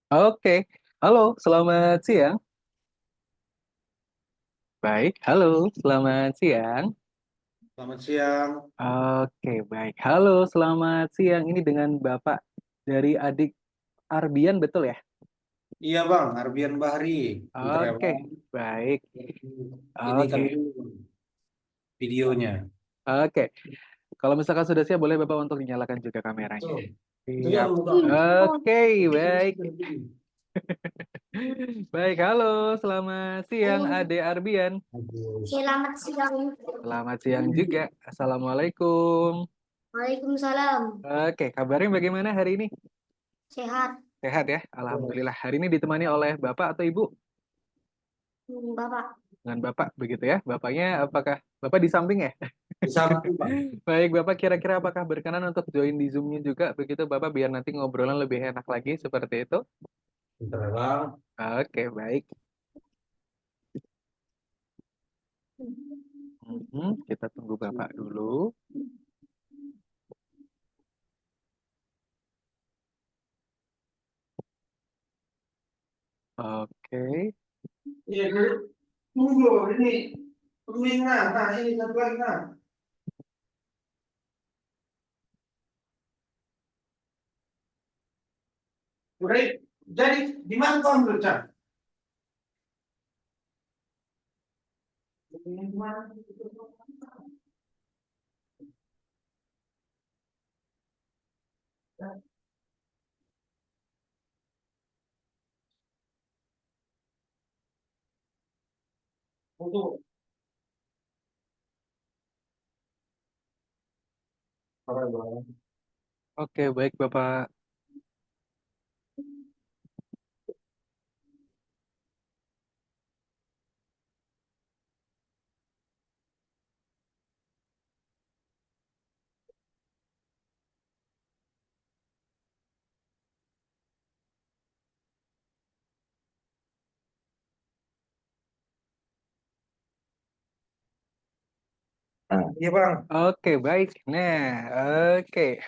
Oke, halo, selamat siang. Baik, halo, selamat siang. Selamat siang. Oke, baik. Halo, selamat siang. Ini dengan Bapak dari adik Arbian, betul ya? Iya Bang, Arbian Bahri, putra Oke, Bang. baik. Ini kan Oke, dulu videonya. oke. Kalau misalkan sudah siap, boleh Bapak untuk dinyalakan juga kameranya. Tuh, itu Siap. yang muka. Oke, baik. Baik, halo, selamat siang, Ade Arbian. Selamat siang. Selamat siang juga. Assalamualaikum. Waalaikumsalam. Oke, kabarnya bagaimana hari ini? Sehat. Sehat ya, Alhamdulillah. Hari ini ditemani oleh Bapak atau Ibu? Bapak. Dengan Bapak, begitu ya. Bapaknya apakah Bapak di samping ya? Di samping Bang. Baik, Bapak kira-kira apakah berkenan untuk join di Zoom-nya juga? Begitu Bapak biar nanti ngobrolan lebih enak lagi seperti itu. Bentar ya Bang. Oke, baik. Kita tunggu Bapak dulu. Oke. Iya dulu. Tunggu, ini peming nah ini satu lagi nah. Udah, jadi di mana kau ambil Cak? Di mana? Untuk. Oke, baik Bapak. Iya Bang. Oke, baik. Nah, oke.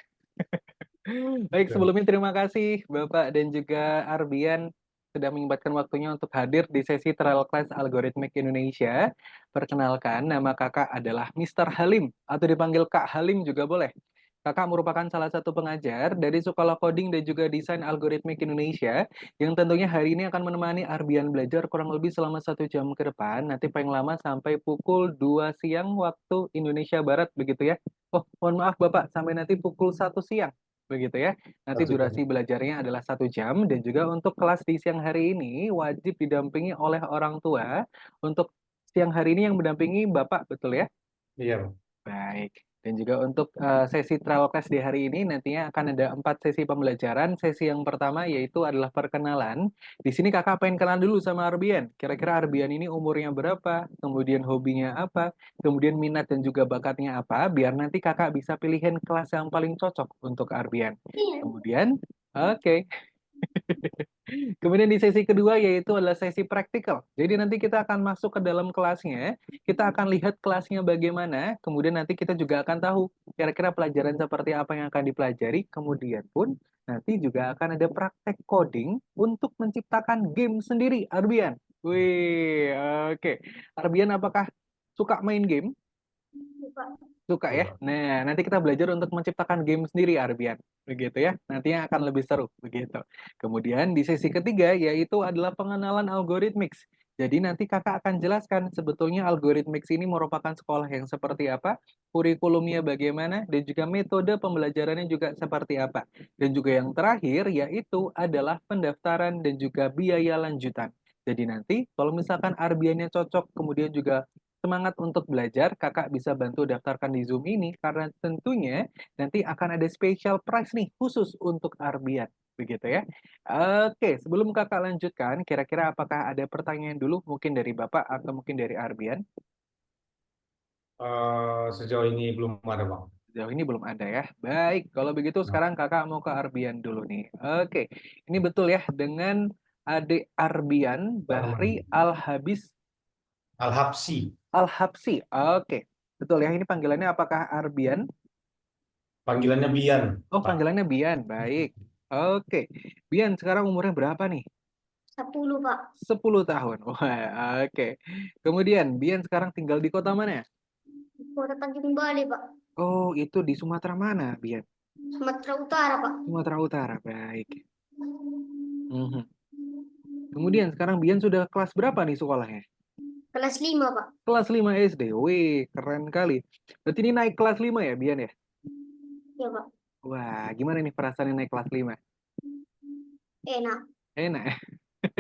Baik, sebelumnya terima kasih Bapak dan juga Arbian sudah menyempatkan waktunya untuk hadir di sesi Trial Class Algorithmic Indonesia. Perkenalkan, nama kakak adalah Mr. Halim, atau dipanggil Kak Halim juga boleh. Kakak merupakan salah satu pengajar dari Sekolah Coding dan juga Desain Algorithmic Indonesia, yang tentunya hari ini akan menemani Arbian belajar kurang lebih selama 1 jam ke depan, nanti paling lama sampai pukul 2 siang waktu Indonesia Barat, begitu ya. Oh, mohon maaf Bapak, sampai nanti pukul 1 siang begitu ya. Nanti Satu jam. durasi belajarnya adalah 1 jam dan juga untuk kelas di siang hari ini wajib didampingi oleh orang tua. Untuk siang hari ini yang mendampingi Bapak, betul ya? Iya Bang. Baik. Dan juga untuk sesi trial class di hari ini nantinya akan ada 4 sesi pembelajaran. Sesi yang pertama yaitu adalah perkenalan. Di sini kakak pengen kenal dulu sama Arbian. Kira-kira Arbian ini umurnya berapa? Kemudian hobinya apa? Kemudian minat dan juga bakatnya apa? Biar nanti kakak bisa pilihin kelas yang paling cocok untuk Arbian. Kemudian, oke. Kemudian di sesi kedua yaitu adalah sesi praktikal. Jadi nanti kita akan masuk ke dalam kelasnya, kita akan lihat kelasnya bagaimana, kemudian nanti kita juga akan tahu kira-kira pelajaran seperti apa yang akan dipelajari, kemudian pun nanti juga akan ada praktek coding untuk menciptakan game sendiri, Arbian. Wih, oke. Arbian apakah suka main game? Suka ya. Coba. Nah, nanti kita belajar untuk menciptakan game sendiri, Arbian. Begitu ya. Nantinya akan lebih seru. Begitu. Kemudian di sesi ketiga yaitu adalah pengenalan algorithmics. Jadi nanti kakak akan jelaskan sebetulnya algorithmics ini merupakan sekolah yang seperti apa, kurikulumnya bagaimana, dan juga metode pembelajarannya juga seperti apa. Dan juga yang terakhir yaitu adalah pendaftaran dan juga biaya lanjutan. Jadi nanti kalau misalkan Arbiannya cocok, kemudian juga semangat untuk belajar, kakak bisa bantu daftarkan di Zoom ini karena tentunya nanti akan ada special price nih khusus untuk Arbian. Begitu ya. Oke, sebelum kakak lanjutkan, kira-kira apakah ada pertanyaan dulu mungkin dari Bapak atau mungkin dari Arbian? Sejauh ini belum ada Bang. Sejauh ini belum ada ya. Baik, kalau begitu Nah, sekarang kakak mau ke Arbian dulu nih. Oke, ini betul ya dengan adik Arbian, Bahri Bahman. Al-Habis Al-Habsi. Al-Habsi. Oke, betul ya. Ini panggilannya apakah Arbian? Panggilannya Bian, Oh, Pak. panggilannya Bian. Baik. Oke. Bian sekarang umurnya berapa nih? 10, Pak. 10 tahun. Wah, oke. Kemudian Bian sekarang tinggal di kota mana? Kota Tanjung Balai, Pak. Oh, itu di Sumatera mana, Bian? Sumatera Utara, Pak. Sumatera Utara. Baik. Mhm. Kemudian sekarang Bian sudah kelas berapa nih sekolahnya? Kelas 5, Pak. Kelas 5 SD. Wih, keren kali. Berarti ini naik kelas 5 ya, Bian ya? Ya, Pak. Wah, gimana nih perasaannya naik kelas 5? Enak. Enak.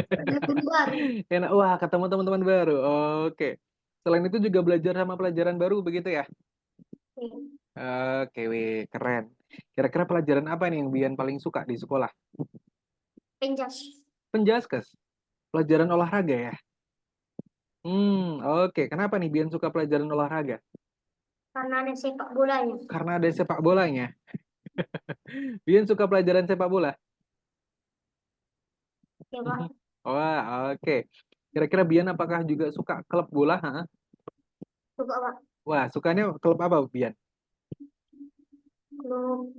Ada guru baru. Enak. Wah, ketemu teman-teman baru. Oke. Selain itu juga belajar sama pelajaran baru begitu ya? Oke, wih, keren. Kira-kira pelajaran apa nih yang Bian paling suka di sekolah? Penjas. Penjaskes. Pelajaran olahraga ya? Oke. Kenapa nih Bian suka pelajaran olahraga? Karena ada sepak bolanya. Karena ada sepak bolanya. Bian suka pelajaran sepak bola? Ya, Pak. Wah, oke. Kira-kira Bian apakah juga suka klub bola? Ha? Coba, Pak. Wah, sukanya klub apa, Bian? Klub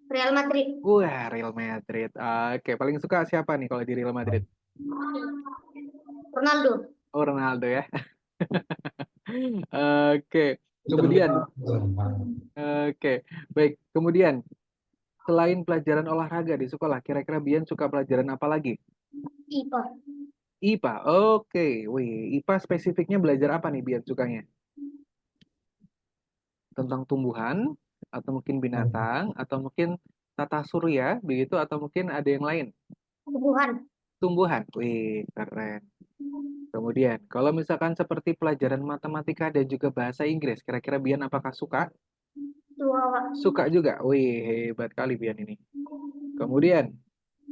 Real Madrid. Wah, Real Madrid. Oke, paling suka siapa nih kalau di Real Madrid? Ronaldo. Oh, Ronaldo ya. Oke. Kemudian, oke. Baik. Kemudian, selain pelajaran olahraga di sekolah, kira-kira Bian suka pelajaran apa lagi? IPA. IPA. Oke. Wih, IPA spesifiknya belajar apa nih Bian sukanya? Tentang tumbuhan, atau mungkin binatang, atau mungkin tata surya, begitu, atau mungkin ada yang lain? Tumbuhan. Tumbuhan. Wih, keren. Kemudian, kalau misalkan seperti pelajaran matematika dan juga bahasa Inggris, kira-kira Bian apakah suka? Dua, Pak. Suka juga. Wih, hebat kali Bian ini. Kemudian,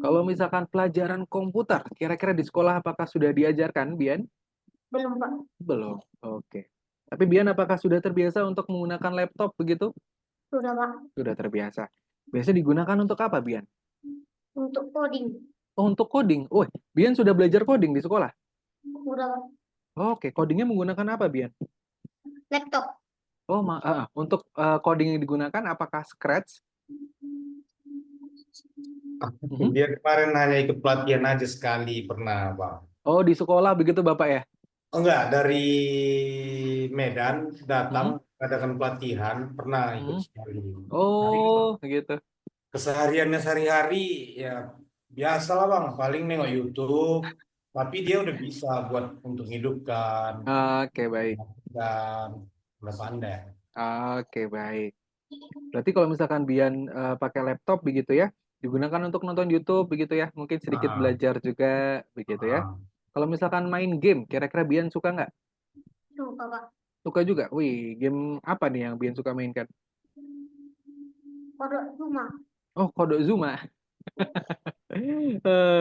kalau misalkan pelajaran komputer, kira-kira di sekolah apakah sudah diajarkan, Bian? Belum, Pak. Belum. Oke. Tapi Bian apakah sudah terbiasa untuk menggunakan laptop begitu? Sudah, Pak. Sudah terbiasa. Biasa digunakan untuk apa, Bian? Untuk coding. Oh, untuk coding. Oh, Bian sudah belajar coding di sekolah? Sudah, Pak. Oke, codingnya menggunakan apa, Bian? Laptop. Oh, untuk coding yang digunakan apakah Scratch? Mhm. Dia kemarin hanya ikut pelatihan aja sekali pernah, Bang. Oh, di sekolah begitu Bapak ya? Oh enggak, dari Medan datang Mhm. adakan pelatihan, pernah ikut Mhm. sekali. Tapi Oh, gitu. kesehariannya sehari-hari ya biasa lah Bang, paling nengok YouTube, tapi dia udah bisa buat untuk hidupkan Oke, baik. dan udah pandai. Oke, baik. Berarti kalau misalkan Bian pakai laptop begitu ya, digunakan untuk nonton YouTube begitu ya, mungkin sedikit Ah, belajar juga begitu ya. ah. Kalau misalkan main game, kira-kira Bian suka nggak? Suka, Pak. Suka juga. Wih, game apa nih yang Bian suka mainkan? Kodok Zuma. Oh, Kode Zuma.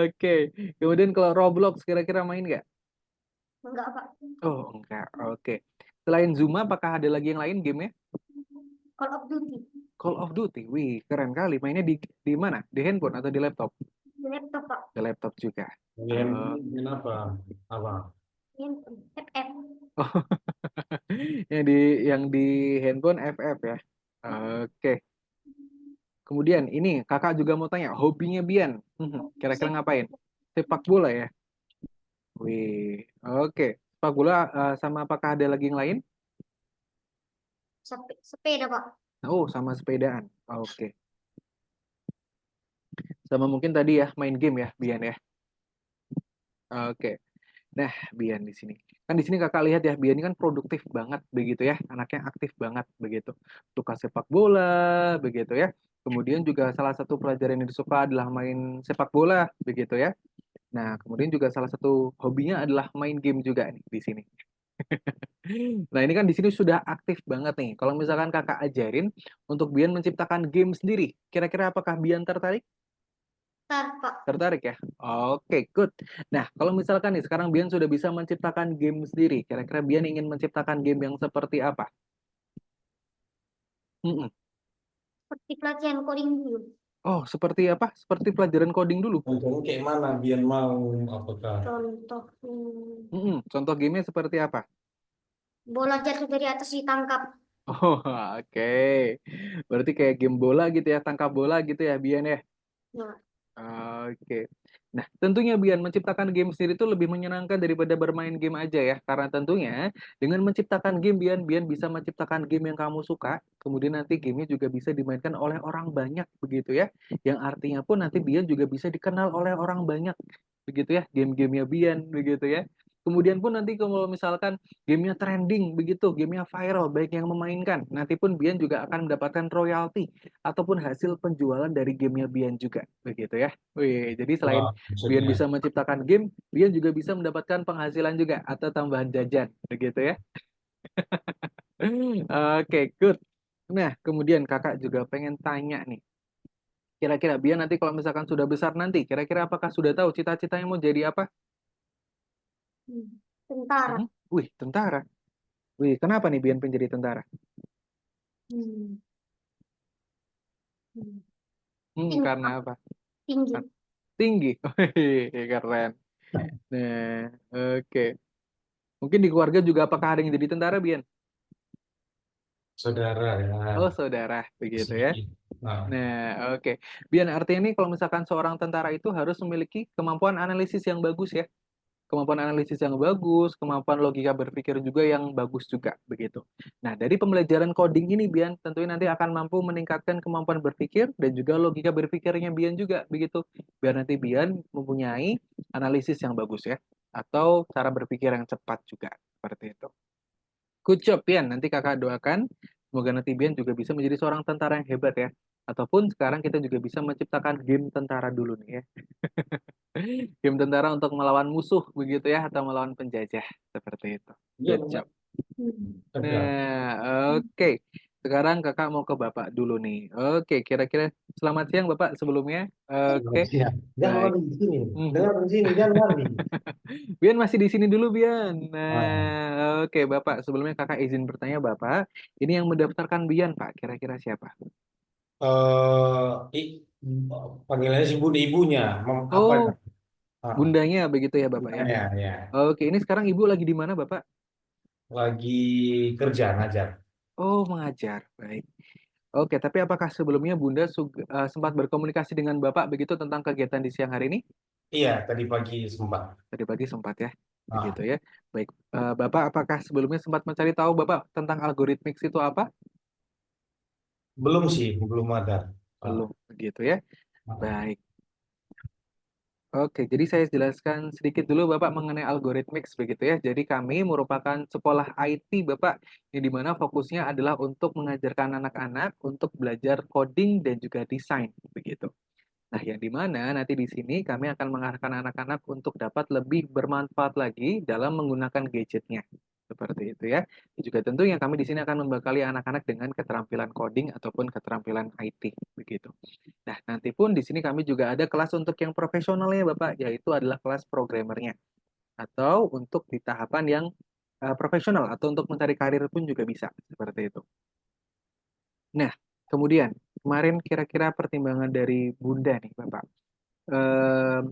Oke. Kemudian kalau Roblox kira-kira main nggak? Enggak, Pak. Oh, enggak. Oke. Selain Zuma, apakah ada lagi yang lain gamenya? Call of Duty. Call of Duty. Wih, keren kali. Mainnya di mana? Di handphone atau di laptop? Di laptop, Pak. Di laptop juga. Kalian main apa? Apa? Handphone. FF. yang di yang di handphone FF ya. Oke. Kemudian ini kakak juga mau tanya, hobinya Bian. Kira-kira Sep- ngapain? Sepak bola ya. Wih, oke. Sepak bola sama apakah ada lagi yang lain? Sepeda, Pak. Oh, sama sepedaan. Oke. Sama mungkin tadi ya main game ya, Bian ya. Oke. Nah, Bian di sini. Kan di sini kakak lihat ya, Bian ini kan produktif banget begitu ya, anaknya aktif banget begitu. Suka sepak bola begitu ya. Kemudian juga salah satu pelajaran yang disuka adalah main sepak bola begitu ya. Nah, kemudian juga salah satu hobinya adalah main game juga nih di sini. Nah, ini kan di sini sudah aktif banget nih. Kalau misalkan kakak ajarin untuk Bian menciptakan game sendiri, kira-kira apakah Bian tertarik? Ntar, Pak. Tertarik ya? Oke, good. Nah, kalau misalkan nih sekarang Bian sudah bisa menciptakan game sendiri, kira-kira Bian ingin menciptakan game yang seperti apa? Mm-mm. Seperti pelatihan coding dulu. Oh, seperti apa? Seperti pelajaran coding dulu. Contohnya kayak mana biar mau apakah Contoh. Contoh gamenya seperti apa? Bola jatuh dari atas ditangkap. Oh, oke. Berarti kayak game bola gitu ya, tangkap bola gitu ya, Bian ya. Ya. Oke. Nah, tentunya Bian, menciptakan game sendiri itu lebih menyenangkan daripada bermain game aja ya. Karena tentunya dengan menciptakan game, Bian bisa menciptakan game yang kamu suka, kemudian nanti gamenya juga bisa dimainkan oleh orang banyak begitu ya. Yang artinya pun nanti Bian juga bisa dikenal oleh orang banyak begitu ya, game-gamenya Bian begitu ya. Kemudian pun nanti kalau misalkan gamenya trending begitu, gamenya viral, baik yang memainkan, nanti pun Bian juga akan mendapatkan royalti ataupun hasil penjualan dari gamenya Bian juga begitu ya. Wih, jadi selain Wah, Bian maksudnya. bisa menciptakan game, Bian juga bisa mendapatkan penghasilan juga atau tambahan jajan begitu ya. Oke, good. Nah, kemudian kakak juga pengen tanya nih. Kira-kira Bian nanti kalau misalkan sudah besar nanti, kira-kira apakah sudah tahu cita-citanya mau jadi apa? Tentara. Mhm. Wih, tentara. Wih, kenapa nih Bian pengen jadi tentara? Hmm. Hmm. Tinggi, Karena Pak. apa? Tinggi. Tinggi. Wih, keren. Nah, oke. Mungkin di keluarga juga apakah ada yang jadi tentara, Bian? Saudara ya, Oh, saudara, begitu ya. sedikit. Nah, Nah, oke. Bian, artinya ini kalau misalkan seorang tentara itu harus memiliki kemampuan analisis yang bagus ya. Kemampuan analisis yang bagus, kemampuan logika berpikir juga yang bagus juga, begitu. Nah, dari pembelajaran coding ini, Bian, tentunya nanti akan mampu meningkatkan kemampuan berpikir dan juga logika berpikirnya Bian juga, begitu. Biar nanti Bian mempunyai analisis yang bagus ya, atau cara berpikir yang cepat juga, seperti itu. Good job, Bian. Nanti kakak doakan, semoga nanti Bian juga bisa menjadi seorang tentara yang hebat ya. Ataupun sekarang kita juga bisa menciptakan game tentara dulu nih ya. Game tentara untuk melawan musuh begitu ya, atau melawan penjajah. Seperti itu. iya Good benar. job. Hmm. Tegar. Nah, oke. Sekarang kakak mau ke Bapak dulu nih. Oke, kira-kira selamat siang Bapak sebelumnya. Oke, Iya. Jangan baik. lari di sini. Mhm. Dengar di sini, jangan lari. Bian masih di sini dulu, Bian. Ah, Nah, oke Bapak. Sebelumnya kakak izin bertanya Bapak. Ini yang mendaftarkan Bian, Pak. Kira-kira siapa? eh i- panggilannya si bunda ibunya, apa? Oh, Ah, bundanya begitu ya Bapak ya. ya, ya. Oke, ini sekarang Ibu lagi di mana Bapak? Lagi kerja ngajar. Oh, mengajar. Baik. Oke, tapi apakah sebelumnya Bunda sempat berkomunikasi dengan Bapak begitu tentang kegiatan di siang hari ini? Iya, tadi pagi sempat. Tadi pagi sempat ya, begitu Ah, ya. Baik, Bapak apakah sebelumnya sempat mencari tahu Bapak tentang algoritmik itu apa? belum sih, belum ada. Ah, Belum, begitu ya. ah. Baik. Oke, jadi saya jelaskan sedikit dulu Bapak mengenai algoritmik begitu ya. Jadi kami merupakan sekolah IT Bapak, yang dimana fokusnya adalah untuk mengajarkan anak-anak untuk belajar coding dan juga desain begitu. Nah, yang dimana nanti di sini kami akan mengarahkan anak-anak untuk dapat lebih bermanfaat lagi dalam menggunakan gadgetnya. Seperti itu ya. Dan juga tentunya kami di sini akan membekali anak-anak dengan keterampilan coding ataupun keterampilan IT begitu. Nah, nanti pun di sini kami juga ada kelas untuk yang profesionalnya Bapak, yaitu adalah kelas programmernya atau untuk di tahapan yang profesional atau untuk mencari karir pun juga bisa seperti itu. Nah, kemudian kemarin kira-kira pertimbangan dari Bunda nih Bapak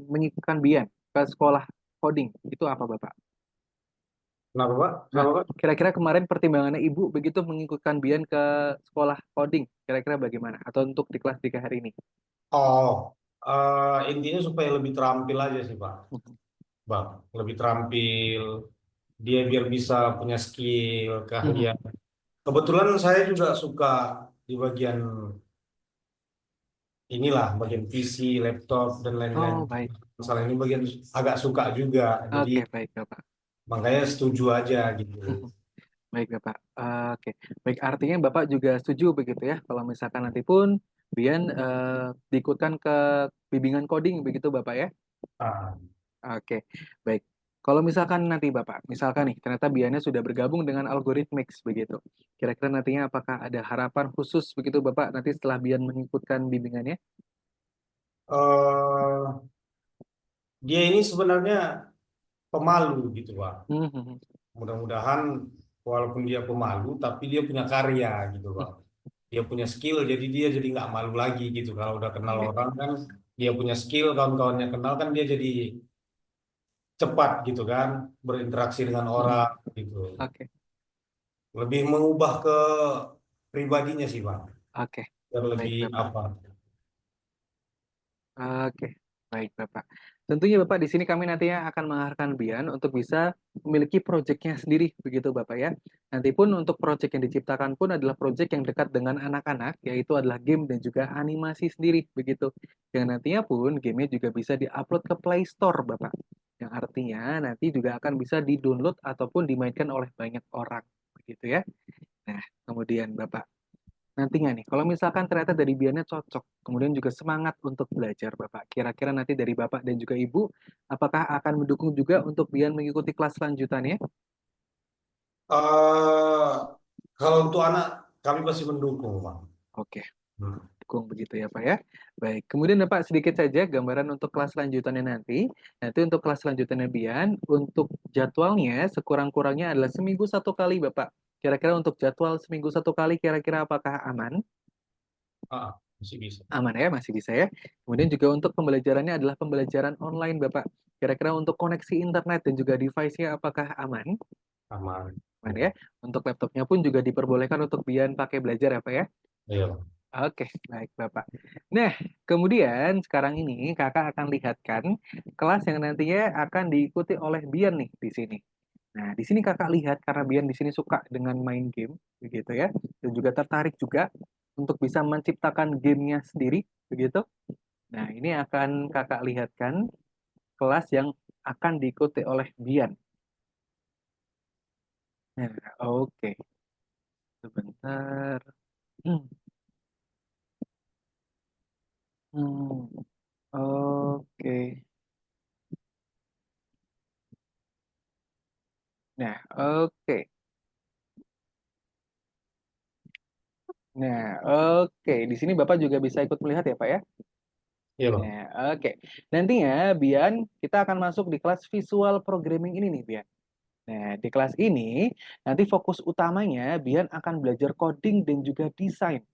menyibukkan Bian ke sekolah coding itu apa Bapak? Kenapa, Pak? Nah, Kenapa, Pak? kira-kira kemarin pertimbangannya Ibu begitu mengikutkan Bian ke sekolah coding, kira-kira bagaimana? Atau untuk di kelas 3 hari ini? Oh, intinya supaya lebih terampil aja sih, Pak. Bang, lebih terampil. Dia biar bisa punya skill, keahlian. Kebetulan saya juga suka di bagian inilah, bagian PC, laptop, dan lain-lain. Oh, baik. Masalah ini bagian agak suka juga. Jadi Oke, baik Bapak. makanya setuju aja gitu. Baik Bapak. Oke, baik artinya Bapak juga setuju begitu ya kalau misalkan nanti pun Bian diikutkan ke bimbingan coding begitu Bapak ya? Ah, Oke, baik. Kalau misalkan nanti Bapak, misalkan nih, ternyata Biannya sudah bergabung dengan Algorithmix begitu. Kira-kira nantinya apakah ada harapan khusus begitu Bapak nanti setelah Bian mengikutkan bimbingannya? eh, dia ini sebenarnya pemalu gitu, Pak. Hmm, hmm, hmm. Mudah-mudahan walaupun dia pemalu, tapi dia punya karya gitu, Pak. Dia punya skill, jadi dia jadi nggak malu lagi gitu. Kalau udah kenal Oke. orang kan, dia punya skill, kawan-kawannya kenal kan dia jadi cepat gitu kan, berinteraksi dengan Hmm, hmm. orang gitu. Oke, Lebih mengubah ke pribadinya sih, Pak. oke. Biar Baik lebih Bapak. apa? Oke, baik Bapak. Tentunya Bapak di sini kami nantinya akan mengarahkan Bian untuk bisa memiliki proyeknya sendiri, begitu Bapak ya. Nanti pun untuk proyek yang diciptakan pun adalah proyek yang dekat dengan anak-anak, yaitu adalah game dan juga animasi sendiri, begitu. Yang nantinya pun gamenya juga bisa diupload ke Play Store Bapak. Yang artinya nanti juga akan bisa di-download ataupun dimainkan oleh banyak orang, begitu ya. Nah, kemudian Bapak, nantinya nih, kalau misalkan ternyata dari Biannya cocok, kemudian juga semangat untuk belajar Bapak, kira-kira nanti dari Bapak dan juga Ibu, apakah akan mendukung juga untuk Bian mengikuti kelas selanjutannya? eh Kalau untuk anak, kami pasti mendukung, Pak. Oke, Hmm. dukung begitu ya Pak ya. Baik, kemudian Bapak sedikit saja gambaran untuk kelas selanjutannya nanti. Nanti untuk kelas selanjutannya Bian, untuk jadwalnya sekurang-kurangnya adalah seminggu satu kali Bapak. Kira-kira untuk jadwal seminggu satu kali, kira-kira apakah aman? Masih bisa. Aman ya, masih bisa ya. Kemudian juga untuk pembelajarannya adalah pembelajaran online, Bapak. Kira-kira untuk koneksi internet dan juga device-nya apakah aman? Aman. Aman ya. Untuk laptopnya pun juga diperbolehkan untuk Bian pakai belajar ya, Pak ya. Iya, Pak. Oke, baik Bapak. Nah, kemudian sekarang ini Kakak akan lihatkan kelas yang nantinya akan diikuti oleh Bian nih di sini. Nah, di sini Kakak lihat karena Bian di sini suka dengan main game, begitu ya, dan juga tertarik juga untuk bisa menciptakan gamenya sendiri, begitu. Nah, ini akan Kakak lihatkan kelas yang akan diikuti oleh Bian. Nah, oke. Sebentar. Hmm, hmm, oke. Nah, oke. Nah, oke. Di sini Bapak juga bisa ikut melihat ya, Pak ya? Iya, Pak. Nah, oke. Nantinya, Bian, kita akan masuk di kelas visual programming ini nih, Bian. Nah, di kelas ini, nanti fokus utamanya Bian akan belajar coding dan juga desain.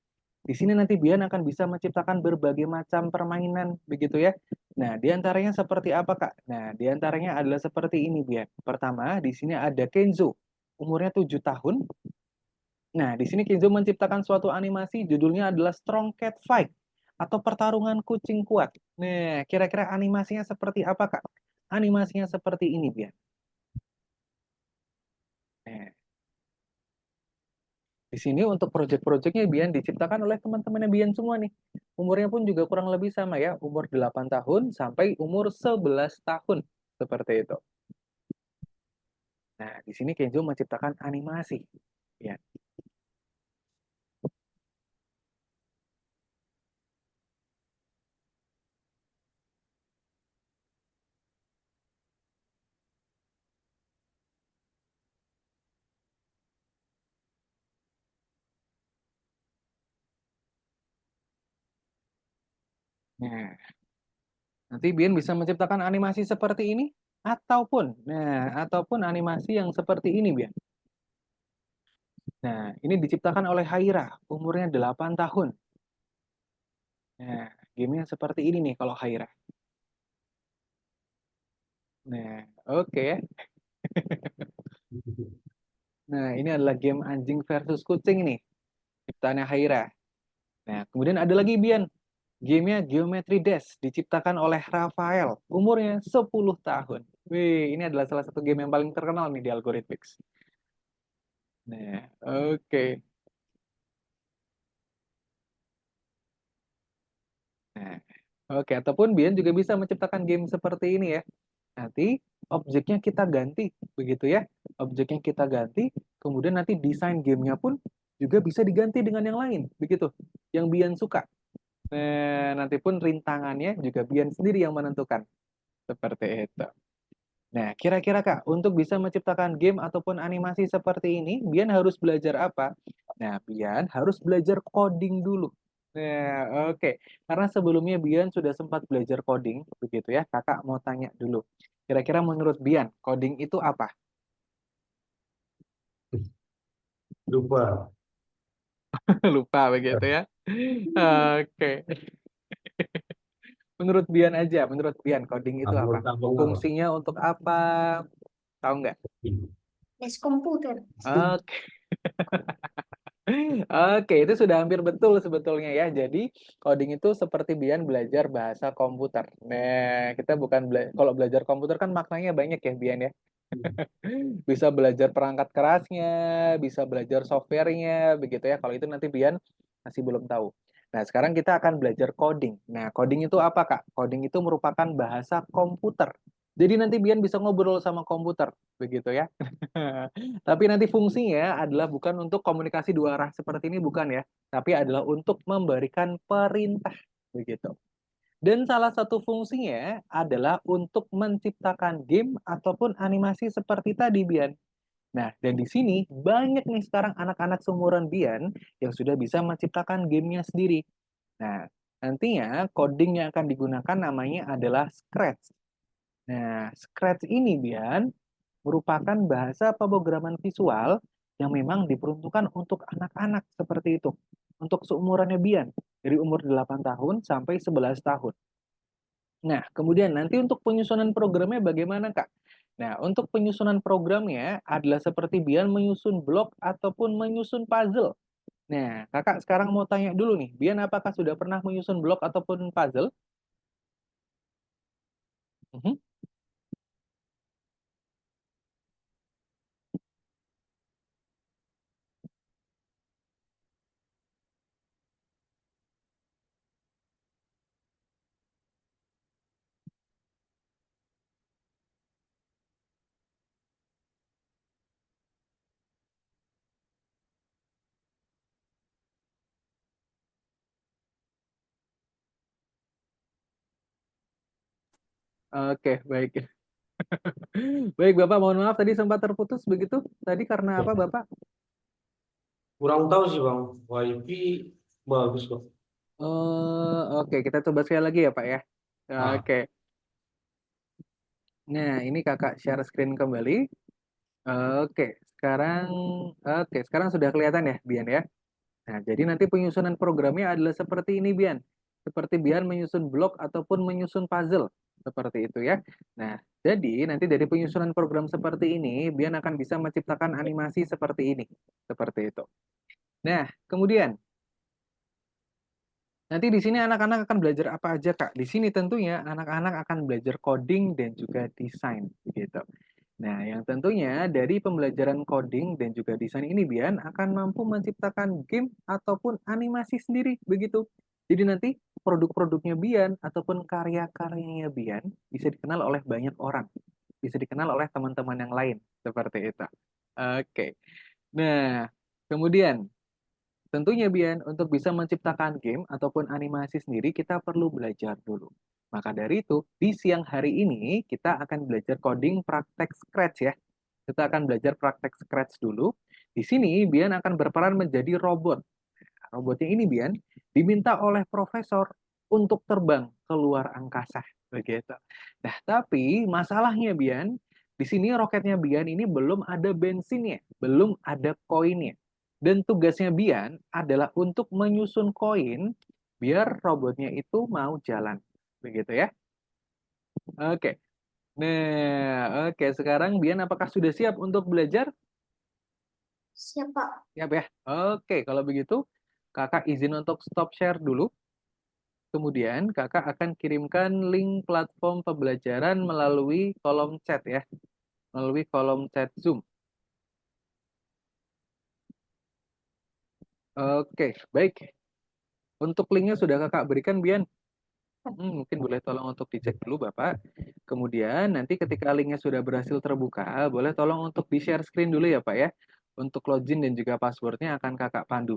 Di sini nanti Bian akan bisa menciptakan berbagai macam permainan, begitu ya. Nah, di antaranya seperti apa, Kak? Nah, di antaranya adalah seperti ini, Bian. Pertama, di sini ada Kenzo, umurnya 7 tahun. Nah, di sini Kenzo menciptakan suatu animasi, judulnya adalah Strong Cat Fight, atau pertarungan kucing kuat. Nah, kira-kira animasinya seperti apa, Kak? Animasinya seperti ini, Bian. Nah, di sini untuk proyek-proyeknya Bian diciptakan oleh teman-temannya Bian semua nih. Umurnya pun juga kurang lebih sama ya, umur 8 tahun sampai umur 11 tahun. Seperti itu. Nah, di sini Kenzo menciptakan animasi. Ya. Nah, nanti Bian bisa menciptakan animasi seperti ini ataupun animasi yang seperti ini, Bian. Nah, ini diciptakan oleh Haira, umurnya 8 tahun. Nah, gamenya seperti ini nih kalau Haira. Nah, oke ya. Nah, ini adalah game anjing versus kucing nih, ciptaannya Haira. Nah, kemudian ada lagi Bian, gamenya Geometry Dash, diciptakan oleh Rafael, umurnya 10 tahun. Wih, ini adalah salah satu game yang paling terkenal nih di Algorithmics. Nah, oke. Nah, oke, ataupun Bian juga bisa menciptakan game seperti ini ya. Nanti objeknya kita ganti, begitu ya. Objeknya kita ganti, kemudian nanti desain gamenya pun juga bisa diganti dengan yang lain, begitu. Yang Bian suka. Nah, nanti pun rintangannya juga Bian sendiri yang menentukan. Seperti itu. Nah, kira-kira Kak, untuk bisa menciptakan game ataupun animasi seperti ini, Bian harus belajar apa? Nah, Bian harus belajar coding dulu. Nah, oke. Karena sebelumnya Bian sudah sempat belajar coding, begitu ya. Kakak mau tanya dulu. Kira-kira menurut Bian, coding itu apa? Lupa. Lupa begitu ya. Oke. Menurut Bian aja, menurut Bian, coding itu apa? Menurut abang apa? Fungsinya untuk apa? Tahu nggak? Les komputer. Oke. Oke, itu sudah hampir betul sebetulnya ya. Jadi, coding itu seperti Bian belajar bahasa komputer. Nah, kita bukan kalau belajar komputer kan maknanya banyak ya, Bian ya. Bisa belajar perangkat kerasnya, bisa belajar softwarenya, begitu ya. Kalau itu nanti Bian masih belum tahu. Nah, sekarang kita akan belajar coding. Nah, coding itu apa, Kak? Coding itu merupakan bahasa komputer. Jadi nanti Bian bisa ngobrol sama komputer, begitu ya. Tapi nanti fungsinya adalah bukan untuk komunikasi dua arah seperti ini, bukan ya. Tapi adalah untuk memberikan perintah, begitu. Dan salah satu fungsinya adalah untuk menciptakan game ataupun animasi seperti tadi, Bian. Nah, dan di sini banyak nih sekarang anak-anak seumuran Bian yang sudah bisa menciptakan gamenya sendiri. Nah, nantinya coding yang akan digunakan namanya adalah Scratch. Nah, Scratch ini, Bian, merupakan bahasa pemrograman visual yang memang diperuntukkan untuk anak-anak seperti itu. Untuk seumurannya Bian, dari umur 8 tahun sampai 11 tahun. Nah, kemudian nanti untuk penyusunan programnya bagaimana, Kak? Nah, untuk penyusunan programnya adalah seperti Bian menyusun blok ataupun menyusun puzzle. Nah, Kakak sekarang mau tanya dulu nih, Bian apakah sudah pernah menyusun blok ataupun puzzle? Mhm. Oke, baik. Baik, Bapak, mohon maaf tadi sempat terputus begitu. Tadi karena apa, Bapak? Kurang tahu sih Bang, WiFi bagus kok. Oke, kita coba sekali lagi ya, Pak ya. Ah, Oke. Nah, ini Kakak share screen kembali. Oke, sekarang sekarang sudah kelihatan ya, Bian ya. Nah, jadi nanti penyusunan programnya adalah seperti ini, Bian. Seperti Bian menyusun blok ataupun menyusun puzzle. Seperti itu ya. Nah, jadi nanti dari penyusunan program seperti ini, Bian akan bisa menciptakan animasi seperti ini. Seperti itu. Nah, kemudian nanti di sini anak-anak akan belajar apa aja, Kak? Di sini tentunya anak-anak akan belajar coding dan juga desain, gitu. Nah, yang tentunya dari pembelajaran coding dan juga desain ini, Bian, akan mampu menciptakan game ataupun animasi sendiri, begitu. Jadi nanti produk-produknya Bian ataupun karya-karyanya Bian bisa dikenal oleh banyak orang. Bisa dikenal oleh teman-teman yang lain, seperti itu. Oke. Nah, kemudian tentunya Bian, untuk bisa menciptakan game ataupun animasi sendiri, kita perlu belajar dulu. Maka dari itu, di siang hari ini kita akan belajar coding praktek Scratch ya. Kita akan belajar praktek Scratch dulu. Di sini Bian akan berperan menjadi robot. Nah, robotnya ini Bian diminta oleh profesor untuk terbang ke luar angkasa. Begitu. Nah, tapi masalahnya Bian, di sini roketnya Bian ini belum ada bensinnya, belum ada koinnya. Dan tugasnya Bian adalah untuk menyusun koin biar robotnya itu mau jalan. Begitu ya. Oke. Nah, oke. Sekarang Bian apakah sudah siap untuk belajar? Siapa? Siap ya? Oke, kalau begitu kakak izin untuk stop share dulu. Kemudian kakak akan kirimkan link platform pembelajaran melalui kolom chat ya. Melalui kolom chat Zoom. Oke, baik. Untuk linknya sudah kakak berikan, Bian. Mungkin boleh tolong untuk dicek dulu, Bapak. Kemudian nanti ketika linknya sudah berhasil terbuka, boleh tolong untuk di-share screen dulu ya, Pak ya. Untuk login dan juga passwordnya akan kakak pandu.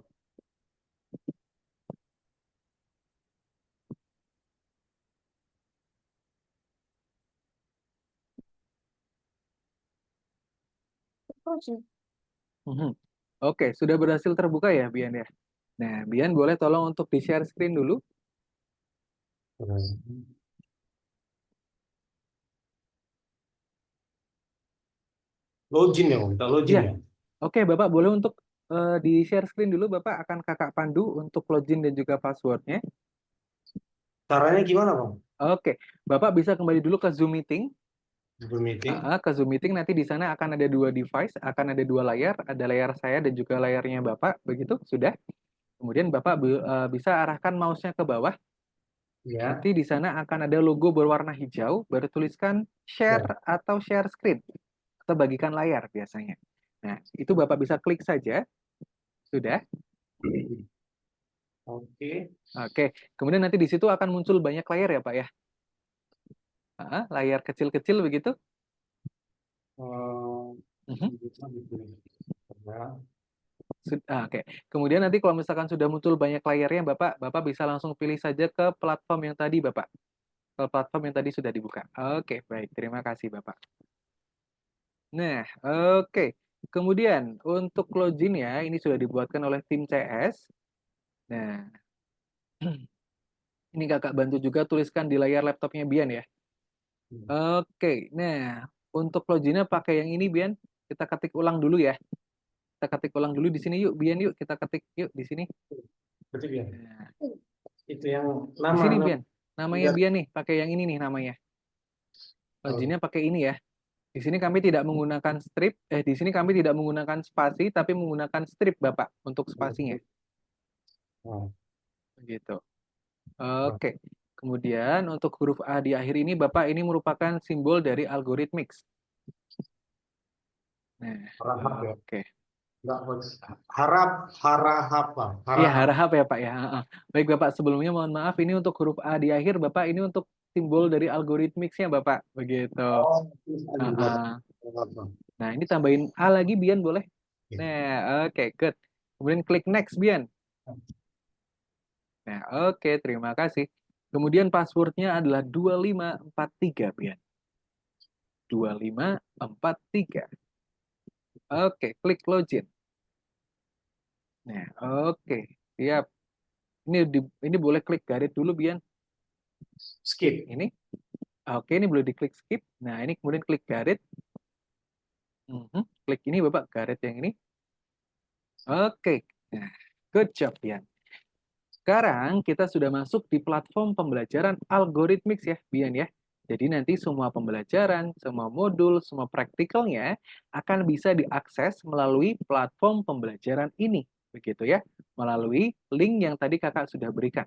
Terus. Mhm. Oke, sudah berhasil terbuka ya, Bian ya. Nah, Bian boleh tolong untuk di-share screen dulu. login ya Bang, kita login Iya. ya. Oke, Bapak boleh untuk di-share screen dulu, Bapak akan kakak pandu untuk login dan juga passwordnya. Caranya gimana Bang? Oke, Bapak bisa kembali dulu ke Zoom meeting. Google Meeting. Ke Zoom Meeting nanti di sana akan ada dua device, akan ada dua layar, ada layar saya dan juga layarnya Bapak, begitu? Sudah? Kemudian Bapak bisa arahkan mouse-nya ke bawah. Ya, Nanti di sana akan ada logo berwarna hijau, bertuliskan share ya. atau share screen, atau bagikan layar biasanya. Nah, itu Bapak bisa klik saja. Sudah? Oke. Oke. Kemudian nanti di situ akan muncul banyak layar ya, Pak ya? Layar kecil-kecil begitu. Mhm. Ya. Oke. Kemudian nanti kalau misalkan sudah muncul banyak layarnya, Bapak bisa langsung pilih saja ke platform yang tadi, Bapak. Ke platform yang tadi sudah dibuka. Oke, baik. Terima kasih, Bapak. Nah, oke. Kemudian untuk login-nya ini sudah dibuatkan oleh tim CS. Nah, ini Kakak bantu juga tuliskan di layar laptopnya Bian ya. Oke. Nah, untuk login-nya pakai yang ini Bian. Kita ketik ulang dulu ya. Kita ketik ulang dulu di sini yuk, Bian yuk. Kita ketik yuk di sini. Berarti ya. Nah, Itu yang di sini nama. Bian. Namanya Bian nih, pakai yang ini nih namanya. Oh, Login-nya pakai ini ya. Di sini kami tidak menggunakan strip, di sini kami tidak menggunakan spasi, tapi menggunakan strip, Bapak, untuk spasinya. oh, Begitu. oh. Oke. Kemudian untuk huruf A di akhir ini, Bapak, ini merupakan simbol dari algoritmix. Nah, Harap ya. oke. Enggak, harap, harahapa. Iya, Harahap. harap ya, Pak ya. Baik, Bapak, sebelumnya mohon maaf, ini untuk huruf A di akhir, Bapak, ini untuk simbol dari algoritmixnya, Bapak. Begitu. Oh, Heeh. harapa. Nah, ini tambahin A lagi, Bian, boleh? Ya. Nah, oke, good. Kemudian klik next, Bian. Nah, oke, terima kasih. Kemudian passwordnya adalah 2543, Bian. 2543. Oke, klik login. Nah, oke, siap. Ini boleh klik garis dulu, Bian. Skip. Ini. Oke, ini boleh diklik skip. Nah, ini kemudian klik garis. Klik ini, Bapak, garis yang ini. Oke. Nah, good job, Bian. Sekarang kita sudah masuk di platform pembelajaran algoritmix ya, Bian ya. Jadi nanti semua pembelajaran, semua modul, semua praktikalnya akan bisa diakses melalui platform pembelajaran ini, begitu ya, melalui link yang tadi Kakak sudah berikan.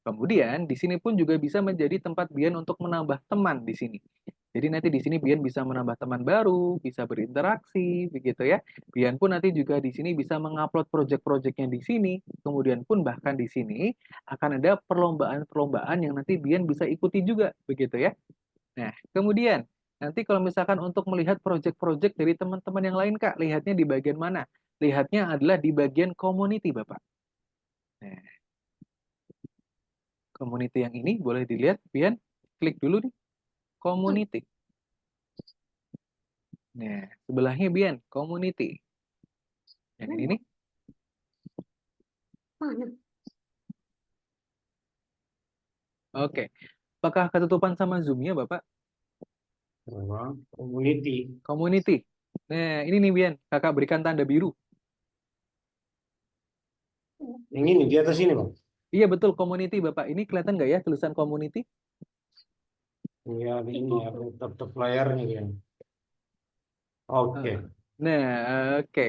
Kemudian di sini pun juga bisa menjadi tempat Bian untuk menambah teman di sini. Jadi nanti di sini Bian bisa menambah teman baru, bisa berinteraksi, begitu ya. Bian pun nanti juga di sini bisa mengupload project-projectnya di sini. Kemudian pun bahkan di sini akan ada perlombaan-perlombaan yang nanti Bian bisa ikuti juga, begitu ya. Nah, kemudian nanti kalau misalkan untuk melihat project-project dari teman-teman yang lain, Kak, lihatnya di bagian mana? Lihatnya adalah di bagian community, Bapak. Nah, community yang ini boleh dilihat, Bian. Klik dulu nih, community. Nah, sebelahnya Bian, community. Yang ini nih. Mana? Oke. Apakah ketutupan sama Zoom-nya, Bapak? Community. Community. Nah, ini nih, Bian. Kakak berikan tanda biru. Yang ini di atas ini, Bang. Iya, betul. Community, Bapak. Ini kelihatan nggak ya tulisan community? Iya, ini ya, tetap layarnya ya. Oke. Nah, oke.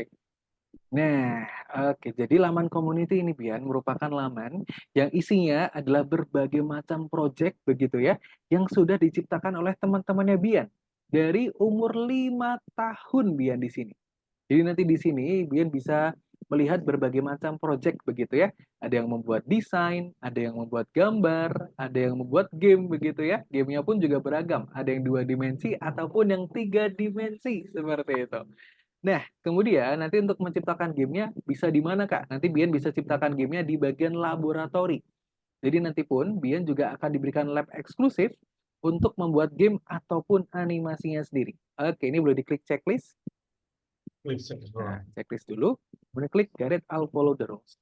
Nah, oke. Jadi laman community ini, Bian, merupakan laman yang isinya adalah berbagai macam project, begitu ya, yang sudah diciptakan oleh teman-temannya Bian. Dari umur 5 tahun, Bian, di sini. Jadi nanti di sini Bian bisa melihat berbagai macam project begitu ya. Ada yang membuat desain, ada yang membuat gambar, ada yang membuat game begitu ya. Gamenya pun juga beragam. Ada yang 2 dimensi ataupun yang 3 dimensi seperti itu. Nah, kemudian nanti untuk menciptakan gamenya bisa di mana, Kak? Nanti Bian bisa ciptakan gamenya di bagian laboratori. Jadi nanti pun Bian juga akan diberikan lab eksklusif untuk membuat game ataupun animasinya sendiri. Oke, ini boleh diklik checklist. Nah, checklist dulu. Kemudian klik Get it, I'll follow the rules.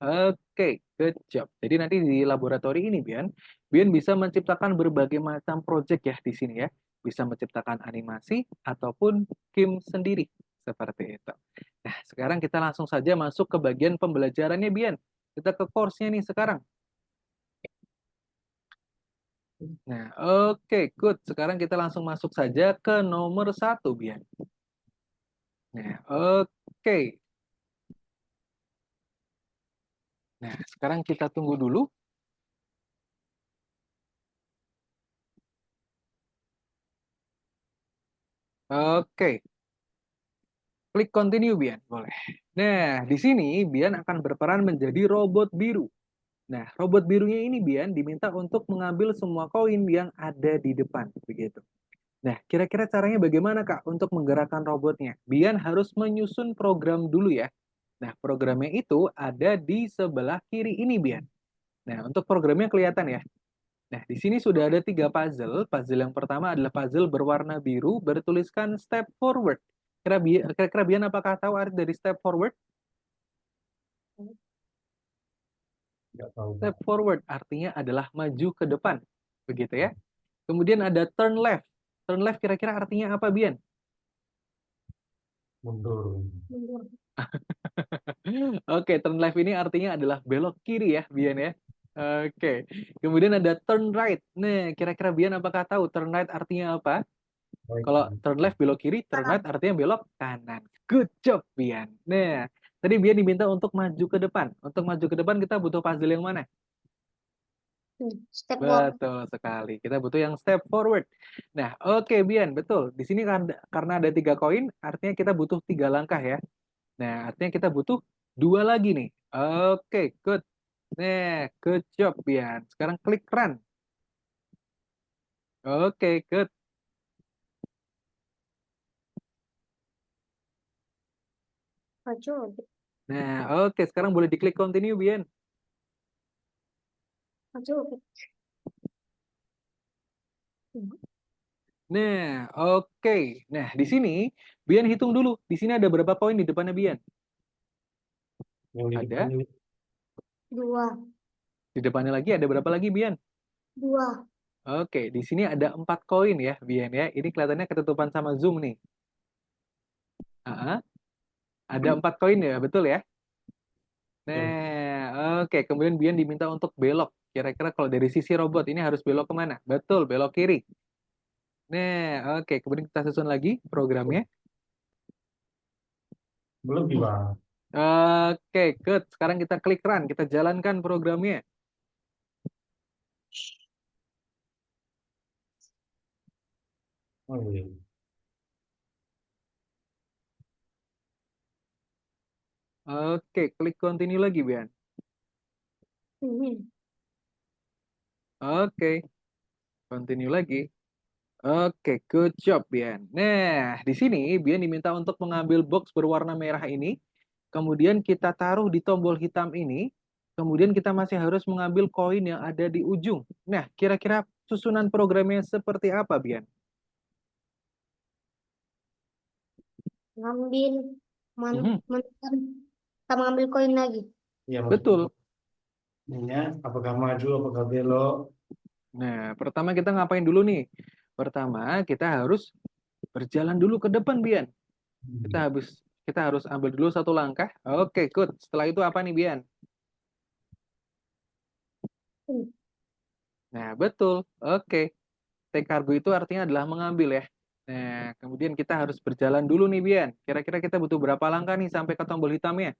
Oke, good job. Jadi nanti di laboratori ini, Bian bisa menciptakan berbagai macam project ya di sini ya. Bisa menciptakan animasi ataupun game sendiri. Seperti itu. Nah, sekarang kita langsung saja masuk ke bagian pembelajarannya, Bian. Kita ke course-nya nih sekarang. Nah, oke, good. Sekarang kita langsung masuk saja ke nomor satu, Bian. Nah, oke. Nah, sekarang kita tunggu dulu. Oke, klik continue, Bian. Boleh. Nah, di sini Bian akan berperan menjadi robot biru. Nah, robot birunya ini Bian diminta untuk mengambil semua koin yang ada di depan, begitu. Nah, kira-kira caranya bagaimana, Kak, untuk menggerakkan robotnya? Bian harus menyusun program dulu ya. Nah, programnya itu ada di sebelah kiri ini, Bian. Nah, untuk programnya kelihatan ya. Nah, di sini sudah ada 3 puzzle. Puzzle yang pertama adalah puzzle berwarna biru bertuliskan step forward. Kira-kira Bian apakah tahu arti dari step forward? Nggak tahu, Pak. Step forward artinya adalah maju ke depan. Begitu ya. Kemudian ada turn left. Turn left kira-kira artinya apa, Bian? Mundur. Mundur. Oke, turn left ini artinya adalah belok kiri ya, Bian ya. Oke. Kemudian ada turn right. Nah, kira-kira Bian apakah tahu turn right artinya apa? Baik. Kalau turn left belok kiri, turn Kanan. right artinya belok kanan. Good job, Bian. Nah, tadi Bian diminta untuk maju ke depan. Untuk maju ke depan kita butuh puzzle yang mana? Step one. Betul sekali. Kita butuh yang step forward. Nah, oke, Bian, betul. Di sini karena ada 3 koin, artinya kita butuh 3 langkah ya. Nah, artinya kita butuh 2 lagi nih. Oke, good. Nah, good job, Bian. Sekarang klik run. Oke, good. Maju. Nah, oke. Sekarang boleh diklik continue, Bian. Maju. Nah, oke. Nah, di sini Bian hitung dulu. Di sini ada berapa koin di depannya Bian? Yang di depan Ada. ini Dua. Di depannya lagi ada berapa lagi, Bian? Dua. Oke, di sini ada 4 koin ya, Bian ya. Ini kelihatannya ketutupan sama zoom nih. Ah, ada 4 koin ya, betul ya? betul. Nah, oke. Kemudian Bian diminta untuk belok. Kira-kira kalau dari sisi robot ini harus belok kemana? Betul, belok kiri. Nah, oke. Kemudian kita susun lagi programnya. Belum di Bang. Oke, good. Sekarang kita klik run. Kita jalankan programnya. Oh iya. Oke, klik continue lagi, Bian. Ini. Oke, continue lagi. Oke, good job, Bian. Nah, di sini Bian diminta untuk mengambil box berwarna merah ini. Kemudian kita taruh di tombol hitam ini. Kemudian kita masih harus mengambil koin yang ada di ujung. Nah, kira-kira susunan programnya seperti apa, Bian? Ngambil. Mhm, Menekan. Kita mengambil koin lagi. Iya, betul. maksudnya apakah maju, apakah belok? Nah, pertama kita ngapain dulu nih? Pertama, kita harus berjalan dulu ke depan, Bian. Kita habis kita harus ambil dulu satu langkah. Oke, good. Setelah itu apa nih, Bian? Ini. Nah, betul. Oke. Take cargo itu artinya adalah mengambil ya. Nah, kemudian kita harus berjalan dulu nih, Bian. Kira-kira kita butuh berapa langkah nih sampai ke tombol hitamnya?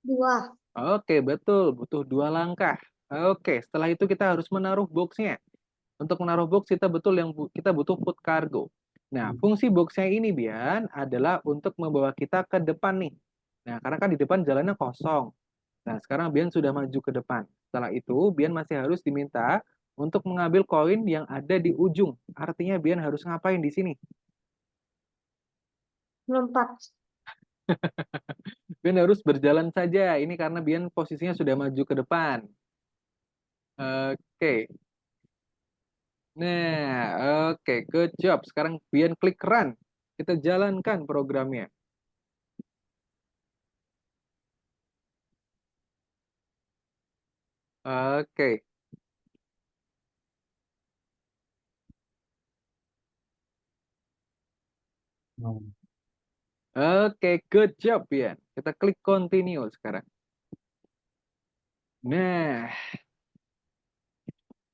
Dua. Oke, betul. Butuh 2 langkah. Oke, setelah itu kita harus menaruh boxnya. Untuk menaruh box kita butuh put cargo. Nah, fungsi boxnya ini Bian adalah untuk membawa kita ke depan nih. Nah, karena kan di depan jalannya kosong. Nah, sekarang Bian sudah maju ke depan. Setelah itu, Bian masih harus diminta untuk mengambil koin yang ada di ujung. Artinya Bian harus ngapain di sini? Melompat. Bian harus berjalan saja. Ini karena Bian posisinya sudah maju ke depan. Oke. Nah, oke, good job. Sekarang Bian klik run. Kita jalankan programnya. Oke. Hmm. Oke, good job, Bian. Kita klik continue sekarang. Nah,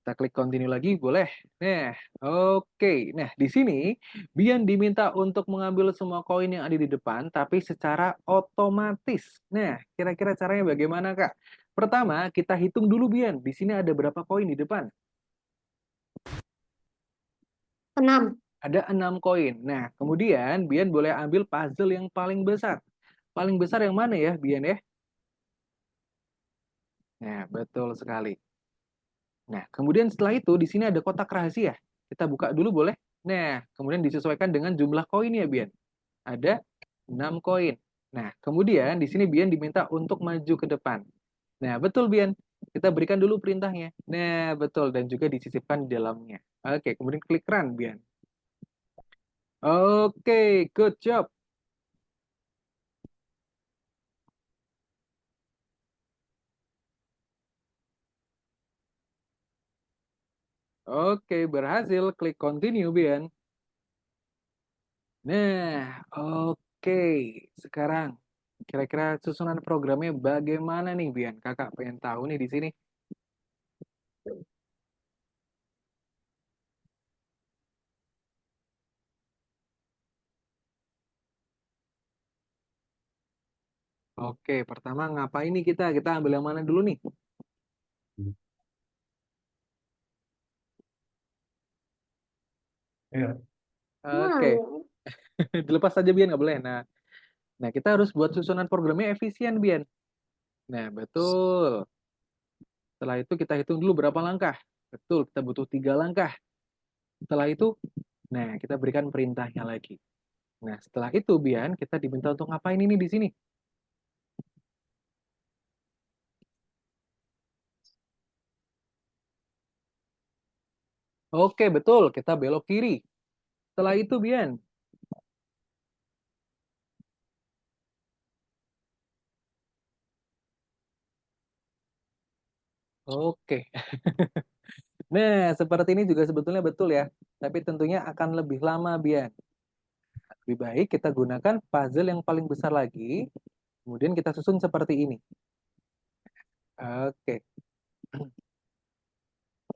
Kita klik continue lagi, boleh. Nah, oke. Nah, di sini Bian diminta untuk mengambil semua koin yang ada di depan, tapi secara otomatis. Nah, kira-kira caranya bagaimana, Kak? Pertama, kita hitung dulu, Bian. Di sini ada berapa koin di depan? 6. Ada 6 koin. Nah, kemudian Bian boleh ambil puzzle yang paling besar. Paling besar yang mana ya, Bian ya? Nah, betul sekali. Nah, kemudian setelah itu di sini ada kotak rahasia. Kita buka dulu boleh? Nah, kemudian disesuaikan dengan jumlah koin ya, Bian. Ada 6 koin. Nah, kemudian di sini Bian diminta untuk maju ke depan. Nah, betul Bian. Kita berikan dulu perintahnya. Nah, betul. Dan juga disisipkan di dalamnya. Oke, kemudian klik run, Bian. Oke, good job. Oke, berhasil. Klik continue, Bian. Nah, oke. Sekarang, kira-kira susunan programnya bagaimana nih, Bian? Kakak pengen tahu nih di sini. Oke, pertama ngapain nih kita? Kita ambil yang mana dulu nih? Ya. Nah, Oke, dilepas saja Bian, nggak boleh. Nah, kita harus buat susunan programnya efisien, Bian. Nah, betul. Setelah itu kita hitung dulu berapa langkah. Betul, kita butuh 3 langkah. Setelah itu, nah kita berikan perintahnya lagi. Nah, setelah itu, Bian, kita diminta untuk ngapain ini di sini? Oke, betul. Kita belok kiri. Setelah itu, Bian. Oke. Nah, seperti ini juga sebetulnya betul ya. Tapi tentunya akan lebih lama, Bian. Lebih baik kita gunakan puzzle yang paling besar lagi. Kemudian kita susun seperti ini. Oke.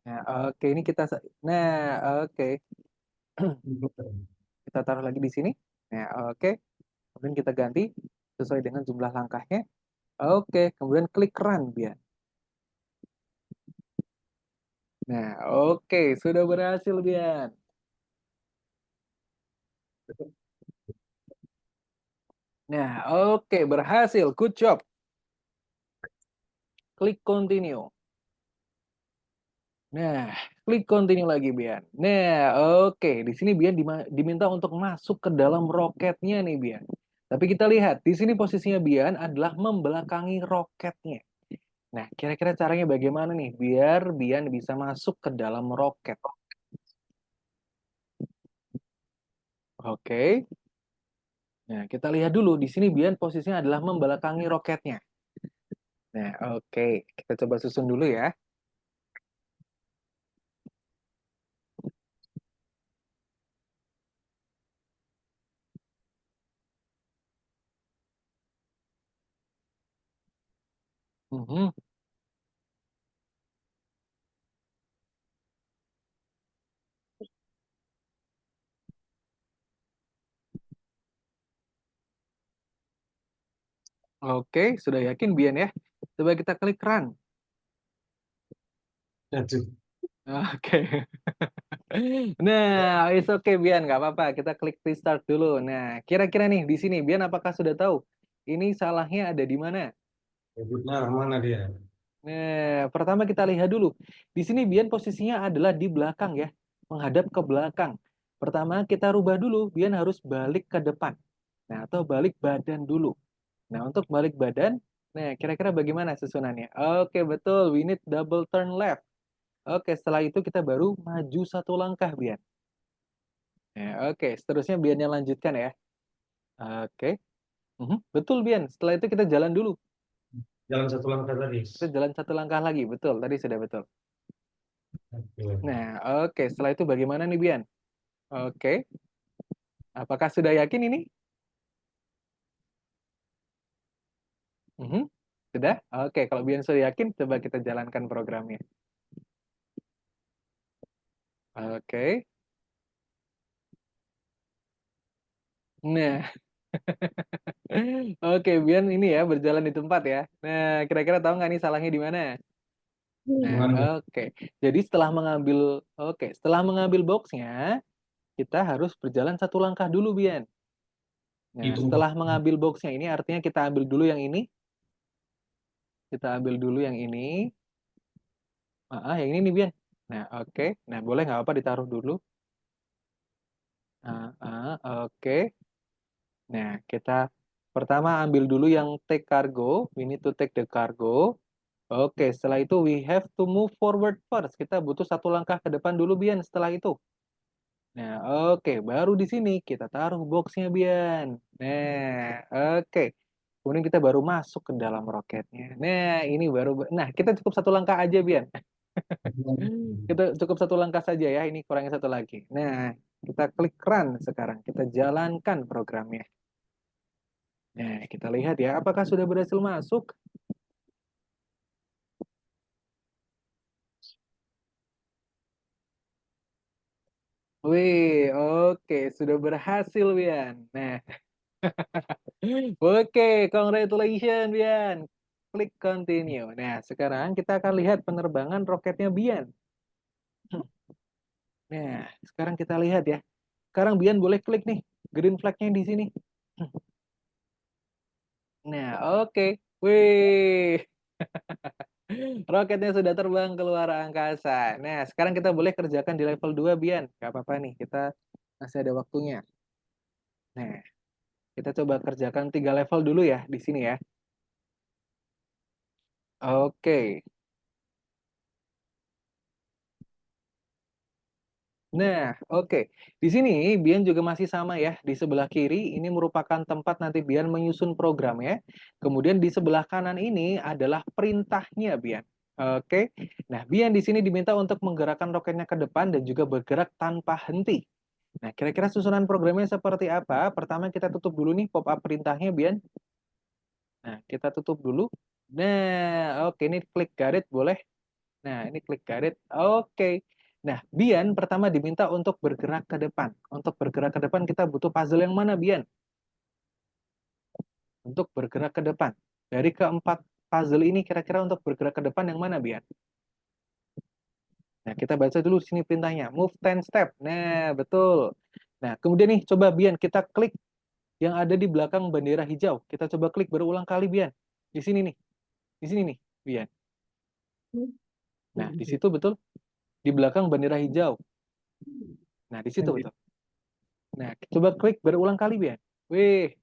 Nah, oke. Ini kita... Nah, oke. Kita taruh lagi di sini. Nah, oke. Kemudian kita ganti sesuai dengan jumlah langkahnya. Oke. Kemudian klik run, Bian. Nah, oke. Sudah berhasil, Bian. Nah, oke. Berhasil. Good job. Klik continue. Nah, klik continue lagi, Bian. Nah, oke. Di sini Bian diminta untuk masuk ke dalam roketnya nih, Bian. Tapi kita lihat, di sini posisinya Bian adalah membelakangi roketnya. Nah, kira-kira caranya bagaimana nih biar Bian bisa masuk ke dalam roket? Oke. Nah, kita lihat dulu. Di sini Bian posisinya adalah membelakangi roketnya. Nah, oke. Kita coba susun dulu ya. Mhm. Oke, sudah yakin Bian ya? Coba kita klik run. Aduh. Oke. Nah, it's okay Bian, nggak apa-apa. Kita klik restart dulu. Nah, kira-kira nih di sini Bian apakah sudah tahu ini salahnya ada di mana? Ributnya mana dia? Nah, pertama kita lihat dulu. Di sini Bian posisinya adalah di belakang ya, menghadap ke belakang. Pertama kita rubah dulu, Bian harus balik ke depan. Nah, atau balik badan dulu. Nah, untuk balik badan, nah kira-kira bagaimana susunannya? Oke, betul. We need double turn left. Oke, setelah itu kita baru maju 1 langkah, Bian. Nah, oke, seterusnya Bian yang lanjutkan ya. Oke. Betul, Bian. Setelah itu kita jalan dulu. Jalan 1 langkah tadi. Kita jalan 1 langkah lagi. Betul, tadi sudah betul. Oke. Nah, oke. Setelah itu bagaimana nih, Bian? Oke. Apakah sudah yakin ini? Mhm. Sudah? Oke, kalau Bian sudah yakin, coba kita jalankan programnya. Oke. Nah, oke, Bian ini ya berjalan di tempat ya. Nah, kira-kira tahu nggak nih salahnya di mana? Nah, Gimana tuh? oke. Jadi setelah mengambil boxnya, kita harus berjalan satu langkah dulu, Bian. Nah, Hitung setelah waktu. mengambil boxnya ini, artinya kita ambil dulu yang ini. Kita ambil dulu yang ini. Yang ini nih, Bian. Nah, oke. Nah, boleh nggak apa ditaruh dulu. Oke. Nah, kita pertama ambil dulu yang take cargo. We need to take the cargo. Oke, setelah itu we have to move forward first. Kita butuh satu langkah ke depan dulu, Bian, setelah itu. Nah, oke. Baru di sini kita taruh boxnya, Bian. Nah, oke. Kemudian kita baru masuk ke dalam roketnya. Nah, ini baru. Nah, kita cukup satu langkah aja, Bian. Kita cukup satu langkah saja ya. Ini kurangnya satu lagi. Nah, kita klik run sekarang. Kita jalankan programnya. Nah, kita lihat ya. Apakah sudah berhasil masuk? Wih, oke. Sudah berhasil, Bian. Nah, oke. Congratulations, Bian. Klik continue. Nah, sekarang kita akan lihat penerbangan roketnya Bian. Nah, sekarang kita lihat ya. Sekarang Bian boleh klik nih green flag-nya di sini. Nah, oke. Wih, roketnya sudah terbang ke luar angkasa. Nah, sekarang kita boleh kerjakan di level 2, Bian. Gak apa-apa nih, kita masih ada waktunya. Nah, kita coba kerjakan 3 level dulu ya di sini ya. Oke. Nah, oke. Di sini Bian juga masih sama ya. Di sebelah kiri ini merupakan tempat nanti Bian menyusun program ya. Kemudian di sebelah kanan ini adalah perintahnya Bian. Oke. Nah, Bian di sini diminta untuk menggerakkan roketnya ke depan dan juga bergerak tanpa henti. Nah, kira-kira susunan programnya seperti apa? Pertama kita tutup dulu nih pop-up perintahnya Bian. Nah, kita tutup dulu. Nah, oke, ini klik garis boleh. Nah, ini klik garis. Oke. Nah, Bian pertama diminta untuk bergerak ke depan. Untuk bergerak ke depan kita butuh puzzle yang mana, Bian? Untuk bergerak ke depan. Dari keempat puzzle ini kira-kira untuk bergerak ke depan yang mana, Bian? Nah, kita baca dulu sini perintahnya. Move 10 step. Nah, betul. Nah, kemudian nih coba Bian kita klik yang ada di belakang bendera hijau. Kita coba klik berulang kali, Bian. Di sini nih. Di sini nih, Bian. Nah, di situ betul. Di belakang bendera hijau. Nah, di situ betul. Nah, coba klik berulang kali, Bian. Wih,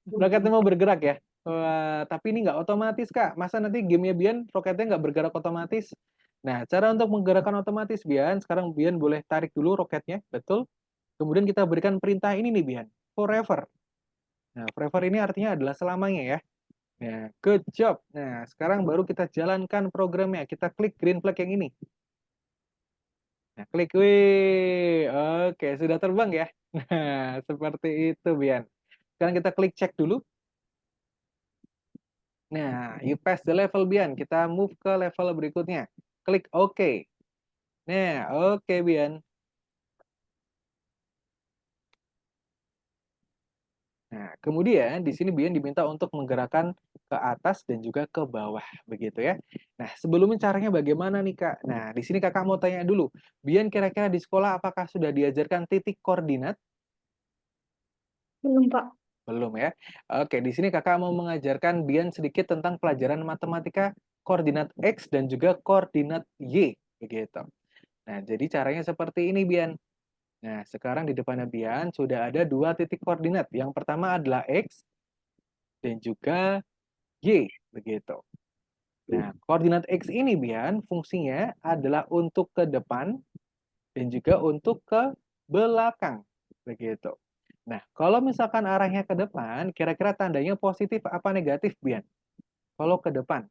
roketnya mau bergerak ya. Wah, tapi ini nggak otomatis, Kak. Masa nanti gamenya Bian, roketnya nggak bergerak otomatis? Nah, cara untuk menggerakkan otomatis, Bian, sekarang Bian boleh tarik dulu roketnya, betul? Kemudian kita berikan perintah ini nih, Bian. Forever. Nah, forever ini artinya adalah selamanya ya. Nah, good job. Nah, sekarang baru kita jalankan programnya. Kita klik green flag yang ini. Nah, klik. Wih, oke, sudah terbang ya. Nah, seperti itu, Bian. Sekarang kita klik cek dulu. Nah, you pass the level, Bian. Kita move ke level berikutnya. Klik OK. Nah, oke, Bian. Nah, kemudian di sini Bian diminta untuk menggerakkan ke atas dan juga ke bawah, begitu ya. Nah, sebelumnya caranya bagaimana nih, Kak? Nah, di sini Kakak mau tanya dulu. Bian kira-kira di sekolah apakah sudah diajarkan titik koordinat? Belum, Pak. Belum ya. Oke, di sini Kakak mau mengajarkan Bian sedikit tentang pelajaran matematika koordinat X dan juga koordinat Y, begitu. Nah, jadi caranya seperti ini, Bian. Nah, sekarang di depannya Bian sudah ada 2 titik koordinat. Yang pertama adalah X dan juga Y, begitu. Nah, koordinat X ini, Bian, fungsinya adalah untuk ke depan dan juga untuk ke belakang, begitu. Nah, kalau misalkan arahnya ke depan, kira-kira tandanya positif apa negatif, Bian? Kalau ke depan.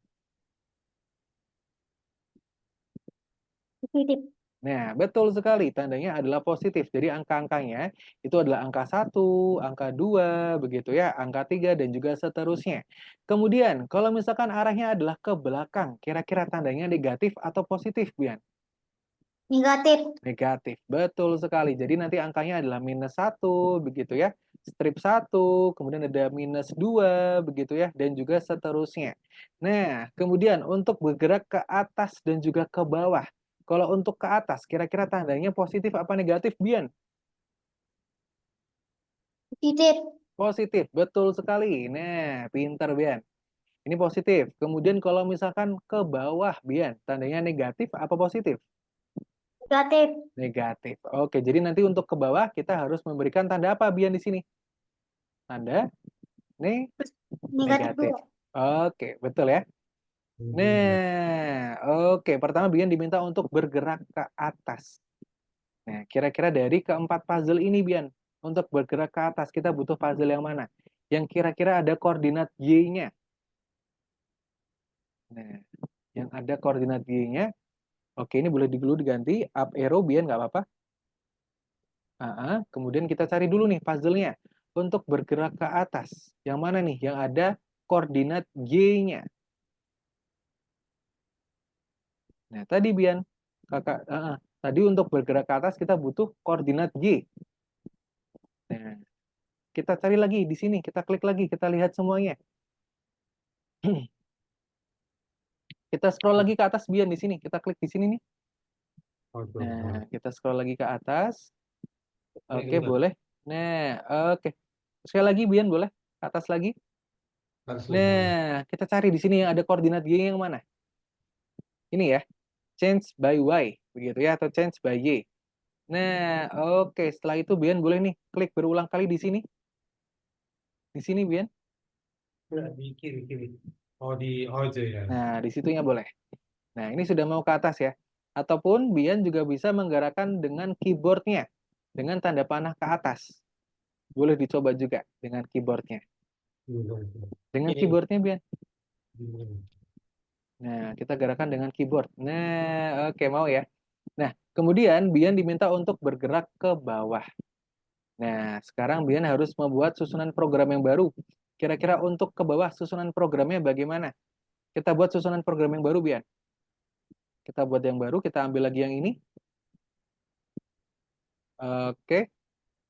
Positif. Nah, betul sekali. Tandanya adalah positif. Jadi angka-angkanya itu adalah angka 1, angka 2, begitu ya, angka 3, dan juga seterusnya. Kemudian, kalau misalkan arahnya adalah ke belakang, kira-kira tandanya negatif atau positif, Bian? Negatif. Negatif, betul sekali. Jadi nanti angkanya adalah -1, begitu ya. Strip 1, kemudian ada -2, begitu ya. Dan juga seterusnya. Nah, kemudian untuk bergerak ke atas dan juga ke bawah. Kalau untuk ke atas, kira-kira tandanya positif apa negatif, Bian? Positif. Positif, betul sekali. Nah, pintar, Bian. Ini positif. Kemudian kalau misalkan ke bawah, Bian, tandanya negatif apa positif? Negatif. Negatif. Oke, jadi nanti untuk ke bawah kita harus memberikan tanda apa, Bian, di sini? Tanda Negatif negatif. 2. Oke, betul ya. Nah, oke. Pertama Bian diminta untuk bergerak ke atas. Nah, kira-kira dari keempat puzzle ini, Bian, untuk bergerak ke atas kita butuh puzzle yang mana? Yang kira-kira ada koordinat Y-nya. Nah, yang ada koordinat Y-nya. Oke, ini boleh dulu diganti up arrow, Bian, nggak apa-apa. Kemudian kita cari dulu nih puzzle-nya. Untuk bergerak ke atas. Yang mana nih? Yang ada koordinat Y-nya. Nah, tadi Bian, kakak, tadi untuk bergerak ke atas kita butuh koordinat Y. Nah, kita cari lagi di sini, kita klik lagi, kita lihat semuanya. Kita scroll lagi ke atas Bian di sini, kita klik di sini nih. Nah, kita scroll lagi ke atas. Oke, boleh. Nah, oke. Sekali lagi Bian, boleh? Ke atas lagi. Nah, kita cari di sini yang ada koordinat Y yang mana? Ini ya, change by Y, begitu ya, atau change by Y. Nah, oke. Setelah itu Bian boleh nih klik berulang kali di sini. Di sini, Bian. Di kiri. Oh, itu ya. Nah, di situnya boleh. Nah, ini sudah mau ke atas ya. Ataupun Bian juga bisa menggerakkan dengan keyboardnya. Dengan tanda panah ke atas. Boleh dicoba juga dengan keyboardnya. Dengan Ini. keyboardnya, Bian. Nah, kita gerakan dengan keyboard. Nah, oke, mau ya. Nah, kemudian Bian diminta untuk bergerak ke bawah. Nah, sekarang Bian harus membuat susunan program yang baru. Kira-kira untuk ke bawah susunan programnya bagaimana? Kita buat susunan program yang baru, Bian. Kita buat yang baru, kita ambil lagi yang ini. Oke,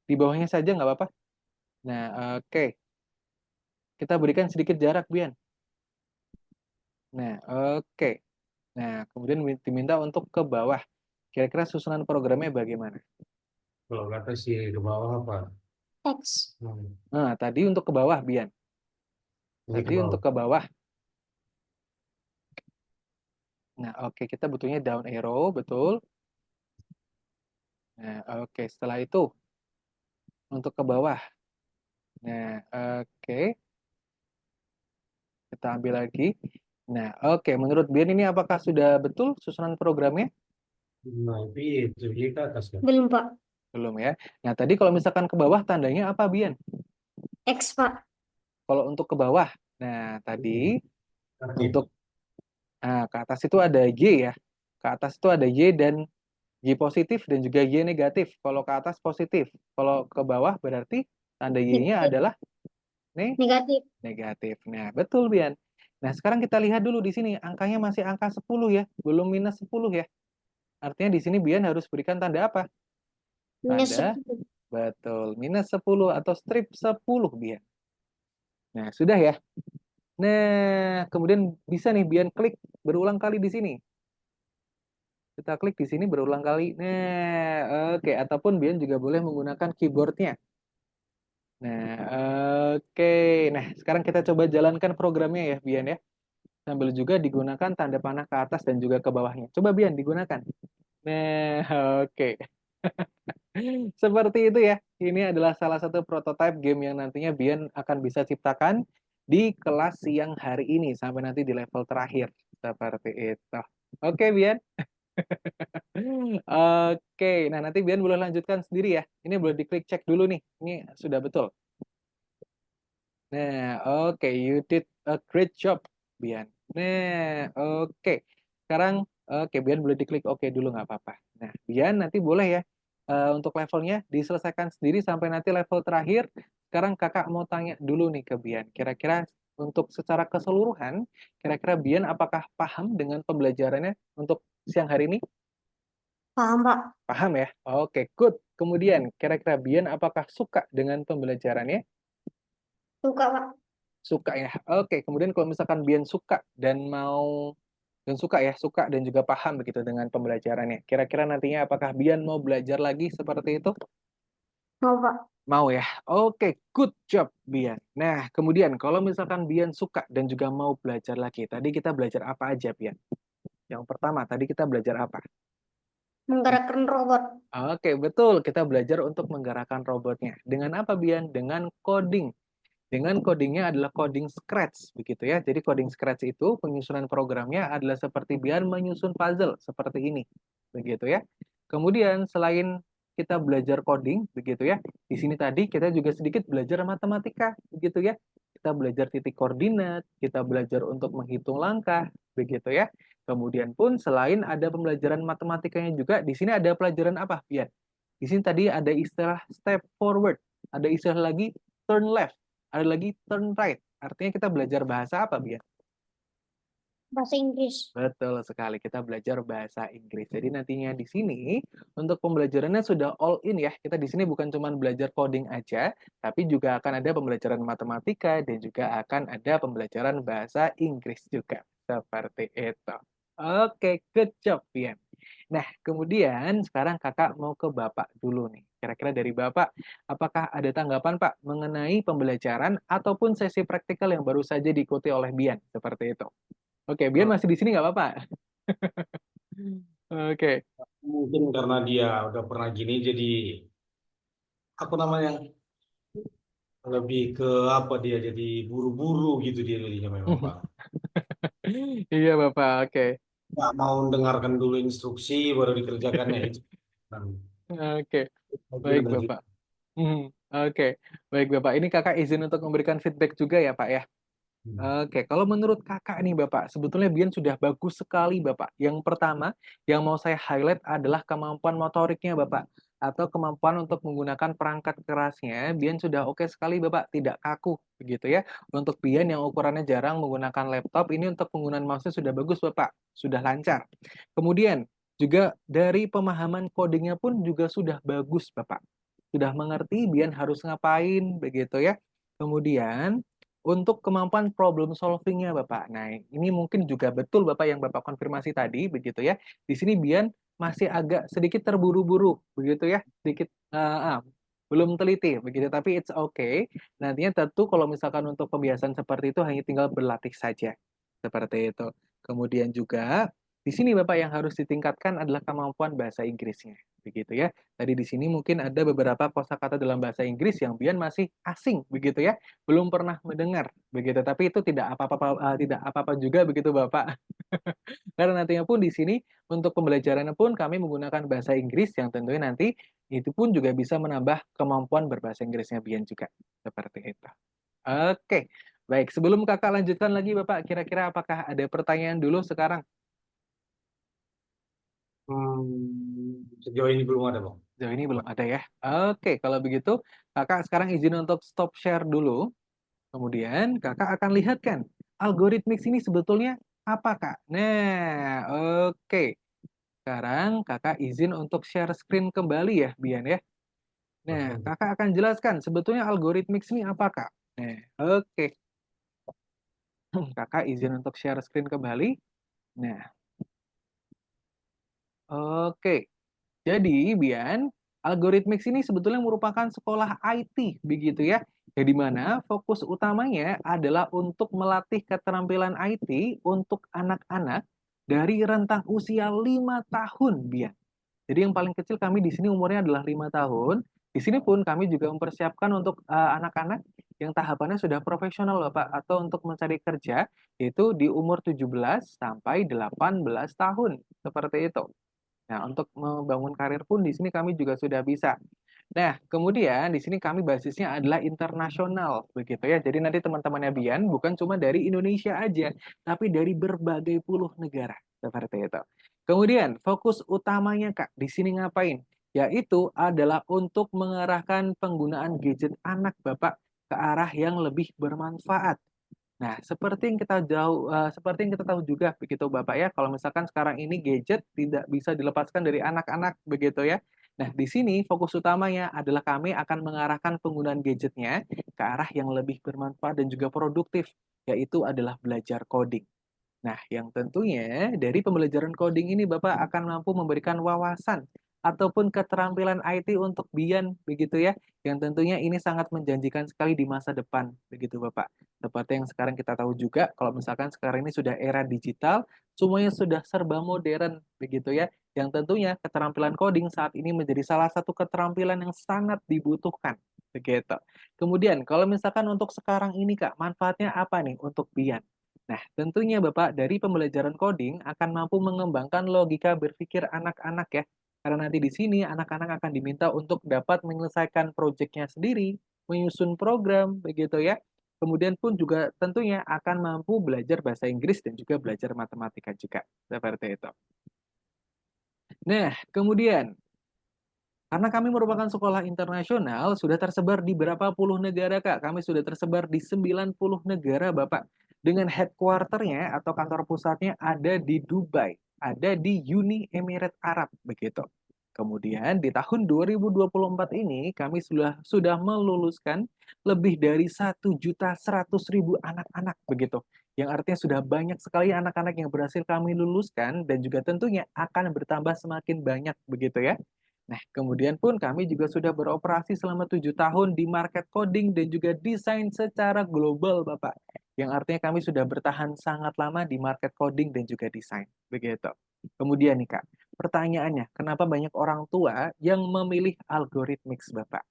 di bawahnya saja nggak apa-apa. Nah, oke. Kita berikan sedikit jarak, Bian. Nah, oke. Nah, kemudian diminta untuk ke bawah. Kira-kira susunan programnya bagaimana? Kalau kata sih ke bawah apa? X. Nah, tadi untuk ke bawah, Bian. Ini ke Tadi bawah. untuk ke bawah. Nah, oke. Kita butuhnya down arrow, betul. Nah, oke. Setelah itu, untuk ke bawah. Nah, oke. Kita ambil lagi. Nah, oke. Menurut Bian ini apakah sudah betul susunan programnya? Nah, itu dia ke atas kan? Belum, Pak. Belum ya. Nah, tadi kalau misalkan ke bawah tandanya apa, Bian? X, Pak. Kalau untuk ke bawah. Nah, tadi Aktif. untuk ke atas itu ada Y ya. Ke atas itu ada Y dan Y positif dan juga Y negatif. Kalau ke atas positif. Kalau ke bawah berarti tanda Y-nya Negatif. adalah Negatif. negatif. Nah, betul, Bian. Nah, sekarang kita lihat dulu di sini. Angkanya masih angka 10 ya. Belum -10 ya. Artinya di sini Bian harus berikan tanda apa? Minus Tanda, 10. betul. -10 atau strip 10, Bian. Nah, sudah ya. Nah, kemudian bisa nih Bian klik berulang kali di sini. Kita klik di sini berulang kali. Nah, oke. Ataupun Bian juga boleh menggunakan keyboardnya. Nah, oke. Nah, sekarang kita coba jalankan programnya ya, Bian ya. Sambil juga digunakan tanda panah ke atas dan juga ke bawahnya. Coba Bian digunakan. Nah, oke. Seperti itu ya. Ini adalah salah satu prototipe game yang nantinya Bian akan bisa ciptakan di kelas siang hari ini sampai nanti di level terakhir. Seperti itu. Oke, Bian. Oke, nah nanti Bian boleh lanjutkan sendiri ya. Ini boleh diklik cek dulu nih. Ini sudah betul. Nah, oke, you did a great job, Bian. Nah, oke. Sekarang, oke, Bian boleh diklik oke dulu nggak apa-apa. Nah, Bian nanti boleh ya untuk levelnya diselesaikan sendiri sampai nanti level terakhir. Sekarang kakak mau tanya dulu nih ke Bian. Kira-kira untuk secara keseluruhan, kira-kira Bian apakah paham dengan pembelajarannya untuk siang hari ini? Paham, Pak. Paham ya? Oke, good. Kemudian, kira-kira Bian apakah suka dengan pembelajarannya? Suka, Pak. Suka ya. Oke, kemudian kalau misalkan Bian suka dan suka ya, suka dan juga paham begitu dengan pembelajarannya. Kira-kira nantinya apakah Bian mau belajar lagi seperti itu? Mau, Pak. Mau ya? Oke, good job Bian. Nah, kemudian kalau misalkan Bian suka dan juga mau belajar lagi, tadi kita belajar apa aja Bian? Yang pertama, tadi kita belajar apa? Menggerakkan robot. Oke, betul. Kita belajar untuk menggerakkan robotnya. Dengan apa, Bian? Dengan coding. Dengan codingnya adalah coding Scratch, begitu ya. Jadi coding Scratch itu penyusunan programnya adalah seperti Bian menyusun puzzle, seperti ini. Begitu ya. Kemudian selain kita belajar coding, begitu ya. Di sini tadi kita juga sedikit belajar matematika, begitu ya. Kita belajar titik koordinat, kita belajar untuk menghitung langkah, begitu ya. Kemudian pun selain ada pembelajaran matematikanya juga, di sini ada pelajaran apa, Bian? Di sini tadi ada istilah step forward, ada istilah lagi turn left, ada lagi turn right. Artinya kita belajar bahasa apa, Bian? Bahasa Inggris. Betul sekali, kita belajar bahasa Inggris. Jadi nantinya di sini untuk pembelajarannya sudah all in ya. Kita di sini bukan cuma belajar coding aja, tapi juga akan ada pembelajaran matematika dan juga akan ada pembelajaran bahasa Inggris juga. Seperti itu. Oke, good job, Bian. Nah, kemudian sekarang kakak mau ke Bapak dulu nih. Kira-kira dari Bapak, apakah ada tanggapan Pak mengenai pembelajaran ataupun sesi praktikal yang baru saja diikuti oleh Bian? Seperti itu. Oke, Bian Oh, masih di sini nggak apa-apa? Oke. mungkin karena dia udah pernah gini, jadi apa namanya lebih ke apa dia jadi buru-buru gitu dia jadinya memang Bang. Iya, Bapak. Oke. Nggak mau dengarkan dulu instruksi baru dikerjakannya itu. Kan, Oke. saya kira Baik, begitu. Bapak. Oke. Baik, Bapak. Ini kakak izin untuk memberikan feedback juga ya, Pak ya? Hmm. Oke, kalau menurut kakak nih Bapak, sebetulnya Bian sudah bagus sekali Bapak. Yang pertama, yang mau saya highlight adalah kemampuan motoriknya Bapak. Atau kemampuan untuk menggunakan perangkat kerasnya, Bian sudah oke sekali Bapak, tidak kaku begitu ya. Untuk Bian yang ukurannya jarang menggunakan laptop, ini untuk penggunaan mouse-nya sudah bagus Bapak, sudah lancar. Kemudian, juga dari pemahaman codingnya pun juga sudah bagus Bapak. Sudah mengerti Bian harus ngapain begitu ya. Kemudian, untuk kemampuan problem solving-nya Bapak. Nah, ini mungkin juga betul Bapak yang Bapak konfirmasi tadi, begitu ya. Di sini Bian masih agak sedikit terburu-buru, begitu ya. Sedikit belum teliti, begitu. Tapi it's okay. Nantinya tentu kalau misalkan untuk pembiasaan seperti itu hanya tinggal berlatih saja. Seperti itu. Kemudian juga di sini Bapak yang harus ditingkatkan adalah kemampuan bahasa Inggrisnya. Begitu ya. Tadi di sini mungkin ada beberapa kosakata dalam bahasa Inggris yang Bian masih asing, begitu ya, belum pernah mendengar, begitu. Tapi itu tidak apa-apa juga begitu Bapak. Karena nantinya pun di sini untuk pembelajarannya pun kami menggunakan bahasa Inggris yang tentunya nanti itu pun juga bisa menambah kemampuan berbahasa Inggrisnya Bian juga. Seperti itu. Oke. Baik, sebelum Kakak lanjutkan lagi Bapak, kira-kira apakah ada pertanyaan dulu sekarang? Sejauh ini belum ada Bang. Sejauh ini belum ada ya. Oke, kalau begitu Kakak sekarang izin untuk stop share dulu. Kemudian Kakak akan lihat kan, algoritmik ini sebetulnya apa Kak? Nah, oke. Sekarang Kakak izin untuk share screen kembali ya, Bian ya. Nah, Kakak akan jelaskan sebetulnya algoritmik ini apa Kak? Nah, oke. Kakak izin untuk share screen kembali. Nah, oke. Jadi, Bian, Algorithmics ini sebetulnya merupakan sekolah IT, begitu ya. Jadi mana fokus utamanya adalah untuk melatih keterampilan IT untuk anak-anak dari rentang usia 5 tahun, Bian. Jadi yang paling kecil kami di sini umurnya adalah 5 tahun. Di sini pun kami juga mempersiapkan untuk anak-anak yang tahapannya sudah profesional, Bapak, atau untuk mencari kerja, yaitu di umur 17 sampai 18 tahun. Seperti itu. Nah, untuk membangun karir pun di sini kami juga sudah bisa. Nah, kemudian di sini kami basisnya adalah internasional, begitu ya. Jadi nanti teman-temannya Bian bukan cuma dari Indonesia aja, tapi dari berbagai puluh negara, seperti itu. Kemudian fokus utamanya Kak, di sini ngapain? Yaitu adalah untuk mengarahkan penggunaan gadget anak Bapak ke arah yang lebih bermanfaat. Nah, seperti yang kita tahu juga begitu Bapak ya, kalau misalkan sekarang ini gadget tidak bisa dilepaskan dari anak-anak begitu ya. Nah, di sini fokus utamanya adalah kami akan mengarahkan penggunaan gadgetnya ke arah yang lebih bermanfaat dan juga produktif, yaitu adalah belajar coding. Nah, yang tentunya dari pembelajaran coding ini Bapak akan mampu memberikan wawasan ataupun keterampilan IT untuk Bian begitu ya, yang tentunya ini sangat menjanjikan sekali di masa depan begitu Bapak. Seperti yang sekarang kita tahu juga kalau misalkan sekarang ini sudah era digital, semuanya sudah serba modern begitu ya, yang tentunya keterampilan coding saat ini menjadi salah satu keterampilan yang sangat dibutuhkan begitu. Kemudian kalau misalkan untuk sekarang ini Kak, manfaatnya apa nih untuk Bian? Nah, tentunya Bapak dari pembelajaran coding akan mampu mengembangkan logika berpikir anak-anak ya. Karena nanti di sini anak-anak akan diminta untuk dapat menyelesaikan proyeknya sendiri, menyusun program, begitu ya. Kemudian pun juga tentunya akan mampu belajar bahasa Inggris dan juga belajar matematika juga. Seperti itu. Nah, kemudian karena kami merupakan sekolah internasional, sudah tersebar di berapa puluh negara, Kak. Kami sudah tersebar di 90 negara, Bapak. Dengan headquarter-nya atau kantor pusatnya ada di Dubai, ada di Uni Emirat Arab, begitu. Kemudian di tahun 2024 ini kami sudah meluluskan lebih dari 1.100.000 anak-anak begitu. Yang artinya sudah banyak sekali anak-anak yang berhasil kami luluskan dan juga tentunya akan bertambah semakin banyak begitu ya. Nah, kemudian pun kami juga sudah beroperasi selama 7 tahun di market coding dan juga desain secara global, Bapak. Yang artinya kami sudah bertahan sangat lama di market coding dan juga desain. Begitu. Kemudian nih, Kak, pertanyaannya, kenapa banyak orang tua yang memilih algoritmix, Bapak?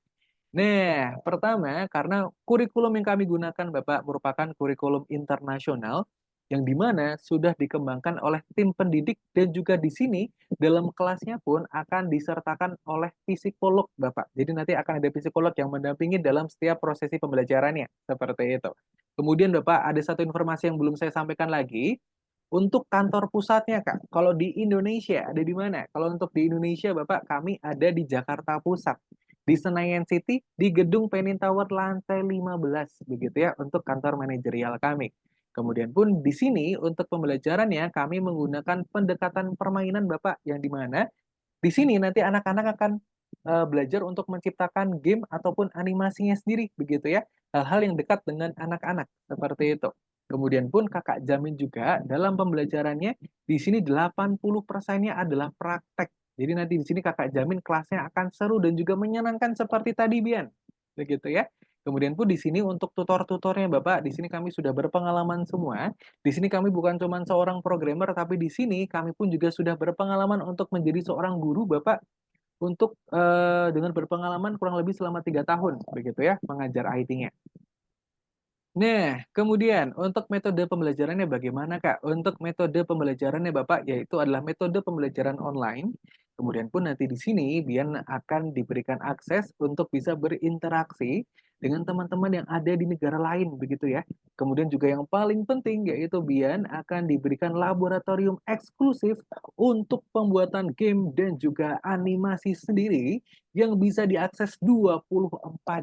Nah, pertama karena kurikulum yang kami gunakan Bapak merupakan kurikulum internasional yang di mana sudah dikembangkan oleh tim pendidik dan juga di sini dalam kelasnya pun akan disertakan oleh psikolog Bapak. Jadi nanti akan ada psikolog yang mendampingi dalam setiap prosesi pembelajarannya, seperti itu. Kemudian Bapak, ada satu informasi yang belum saya sampaikan lagi. Untuk kantor pusatnya, Kak, kalau di Indonesia ada di mana? Kalau untuk di Indonesia, Bapak, kami ada di Jakarta Pusat di Senayan City di gedung Penin Tower lantai 15 begitu ya untuk kantor manajerial kami. Kemudian pun di sini untuk pembelajarannya kami menggunakan pendekatan permainan Bapak yang di mana di sini nanti anak-anak akan belajar untuk menciptakan game ataupun animasinya sendiri begitu ya. Hal-hal yang dekat dengan anak-anak seperti itu. Kemudian pun Kakak jamin juga dalam pembelajarannya di sini 80%-nya adalah praktek. Jadi nanti di sini Kakak jamin kelasnya akan seru dan juga menyenangkan seperti tadi Bian. Begitu ya. Kemudian pun di sini untuk tutor-tutornya Bapak, di sini kami sudah berpengalaman semua. Di sini kami bukan cuma seorang programmer, tapi di sini kami pun juga sudah berpengalaman untuk menjadi seorang guru Bapak untuk dengan berpengalaman kurang lebih selama 3 tahun, begitu ya, mengajar IT-nya. Nah, kemudian untuk metode pembelajarannya bagaimana, Kak? Untuk metode pembelajarannya Bapak, yaitu adalah metode pembelajaran online. Kemudian pun nanti di sini Bian akan diberikan akses untuk bisa berinteraksi dengan teman-teman yang ada di negara lain, begitu ya. Kemudian juga yang paling penting yaitu Bian akan diberikan laboratorium eksklusif untuk pembuatan game dan juga animasi sendiri yang bisa diakses 24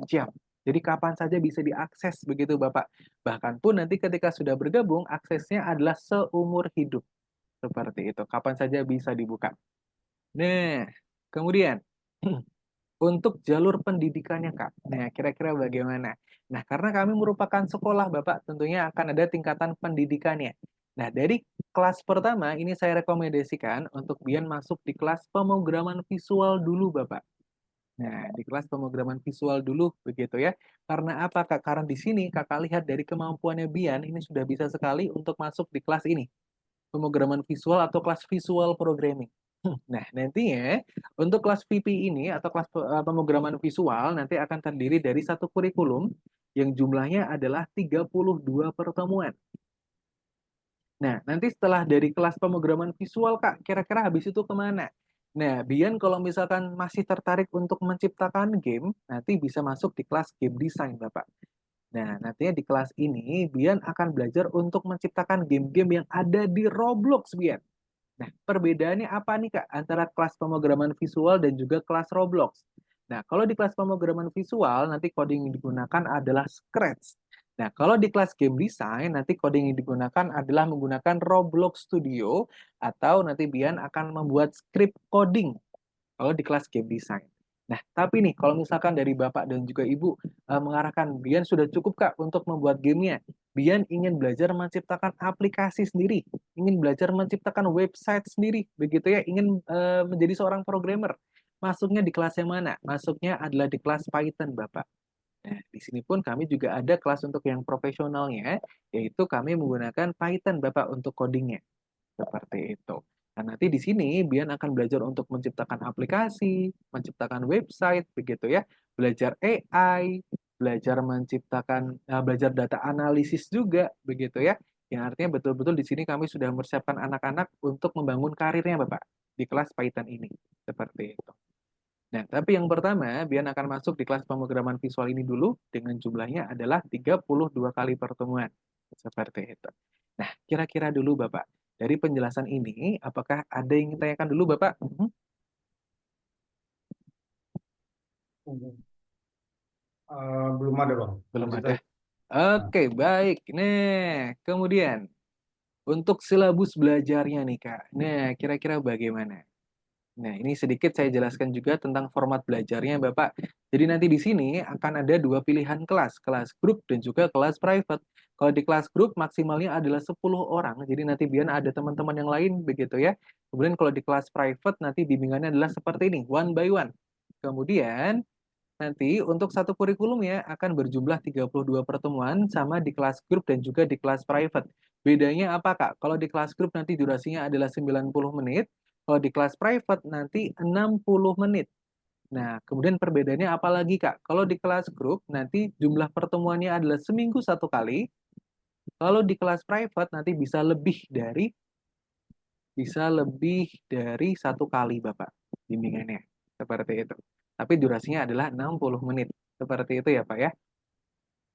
jam. Jadi kapan saja bisa diakses begitu Bapak. Bahkan pun nanti ketika sudah bergabung, aksesnya adalah seumur hidup. Seperti itu. Kapan saja bisa dibuka. Nah, kemudian untuk jalur pendidikannya, Kak. Nah, kira-kira bagaimana? Nah, karena kami merupakan sekolah, Bapak, tentunya akan ada tingkatan pendidikannya. Nah, dari kelas pertama ini saya rekomendasikan untuk Bian masuk di kelas pemrograman visual dulu, Bapak. Nah, di kelas pemrograman visual dulu begitu ya. Karena apa, Kak? Karena di sini Kakak lihat dari kemampuannya Bian ini sudah bisa sekali untuk masuk di kelas ini. Pemrograman visual atau kelas visual programming. Nah, nantinya untuk kelas VP ini atau kelas pemrograman visual nanti akan terdiri dari satu kurikulum yang jumlahnya adalah 32 pertemuan. Nah, nanti setelah dari kelas pemrograman visual, Kak, kira-kira habis itu kemana? Nah, Bian kalau misalkan masih tertarik untuk menciptakan game, nanti bisa masuk di kelas game design, Bapak. Nah, nantinya di kelas ini, Bian akan belajar untuk menciptakan game-game yang ada di Roblox, Bian. Nah, perbedaannya apa nih, Kak, antara kelas pemrograman visual dan juga kelas Roblox? Nah, kalau di kelas pemrograman visual, nanti coding yang digunakan adalah Scratch. Nah, kalau di kelas game design, nanti coding yang digunakan adalah menggunakan Roblox Studio atau nanti Bian akan membuat script coding kalau di kelas game design. Nah, tapi nih kalau misalkan dari Bapak dan juga Ibu mengarahkan Bian sudah cukup Kak untuk membuat gamenya. Bian ingin belajar menciptakan aplikasi sendiri, ingin belajar menciptakan website sendiri, begitu ya, ingin menjadi seorang programmer. Masuknya di kelas yang mana? Masuknya adalah di kelas Python, Bapak. Nah, di sini pun kami juga ada kelas untuk yang profesionalnya, yaitu kami menggunakan Python, Bapak, untuk codingnya. Seperti itu. Nah, nanti di sini Bian akan belajar untuk menciptakan aplikasi, menciptakan website, begitu ya. Belajar AI, belajar menciptakan, belajar data analisis juga, begitu ya. Yang artinya betul-betul di sini kami sudah mempersiapkan anak-anak untuk membangun karirnya, Bapak, di kelas Python ini. Seperti itu. Nah, tapi yang pertama, Bian akan masuk di kelas pemrograman visual ini dulu dengan jumlahnya adalah 32 kali pertemuan. Seperti itu. Nah, kira-kira dulu Bapak, dari penjelasan ini, apakah ada yang ingin tanyakan dulu Bapak? Belum ada bang. Belum Lanjut ada. aja. Nah, Oke, baik. Nah, kemudian untuk silabus belajarnya nih Kak. Nah, kira-kira bagaimana? Nah, ini sedikit saya jelaskan juga tentang format belajarnya, Bapak. Jadi nanti di sini akan ada dua pilihan kelas, kelas grup dan juga kelas private. Kalau di kelas grup maksimalnya adalah 10 orang, jadi nanti biar ada teman-teman yang lain begitu ya. Kemudian kalau di kelas private nanti bimbingannya adalah seperti ini, one by one. Kemudian nanti untuk satu kurikulumnya akan berjumlah 32 pertemuan sama di kelas grup dan juga di kelas private. Bedanya apa, Kak? Kalau di kelas grup nanti durasinya adalah 90 menit, kalau di kelas private nanti 60 menit. Nah, kemudian perbedaannya apa lagi, Kak? Kalau di kelas grup nanti jumlah pertemuannya adalah seminggu satu kali, kalau di kelas private nanti bisa lebih dari satu kali, Bapak, bimbingannya. Seperti itu. Tapi durasinya adalah 60 menit. Seperti itu ya, Pak ya.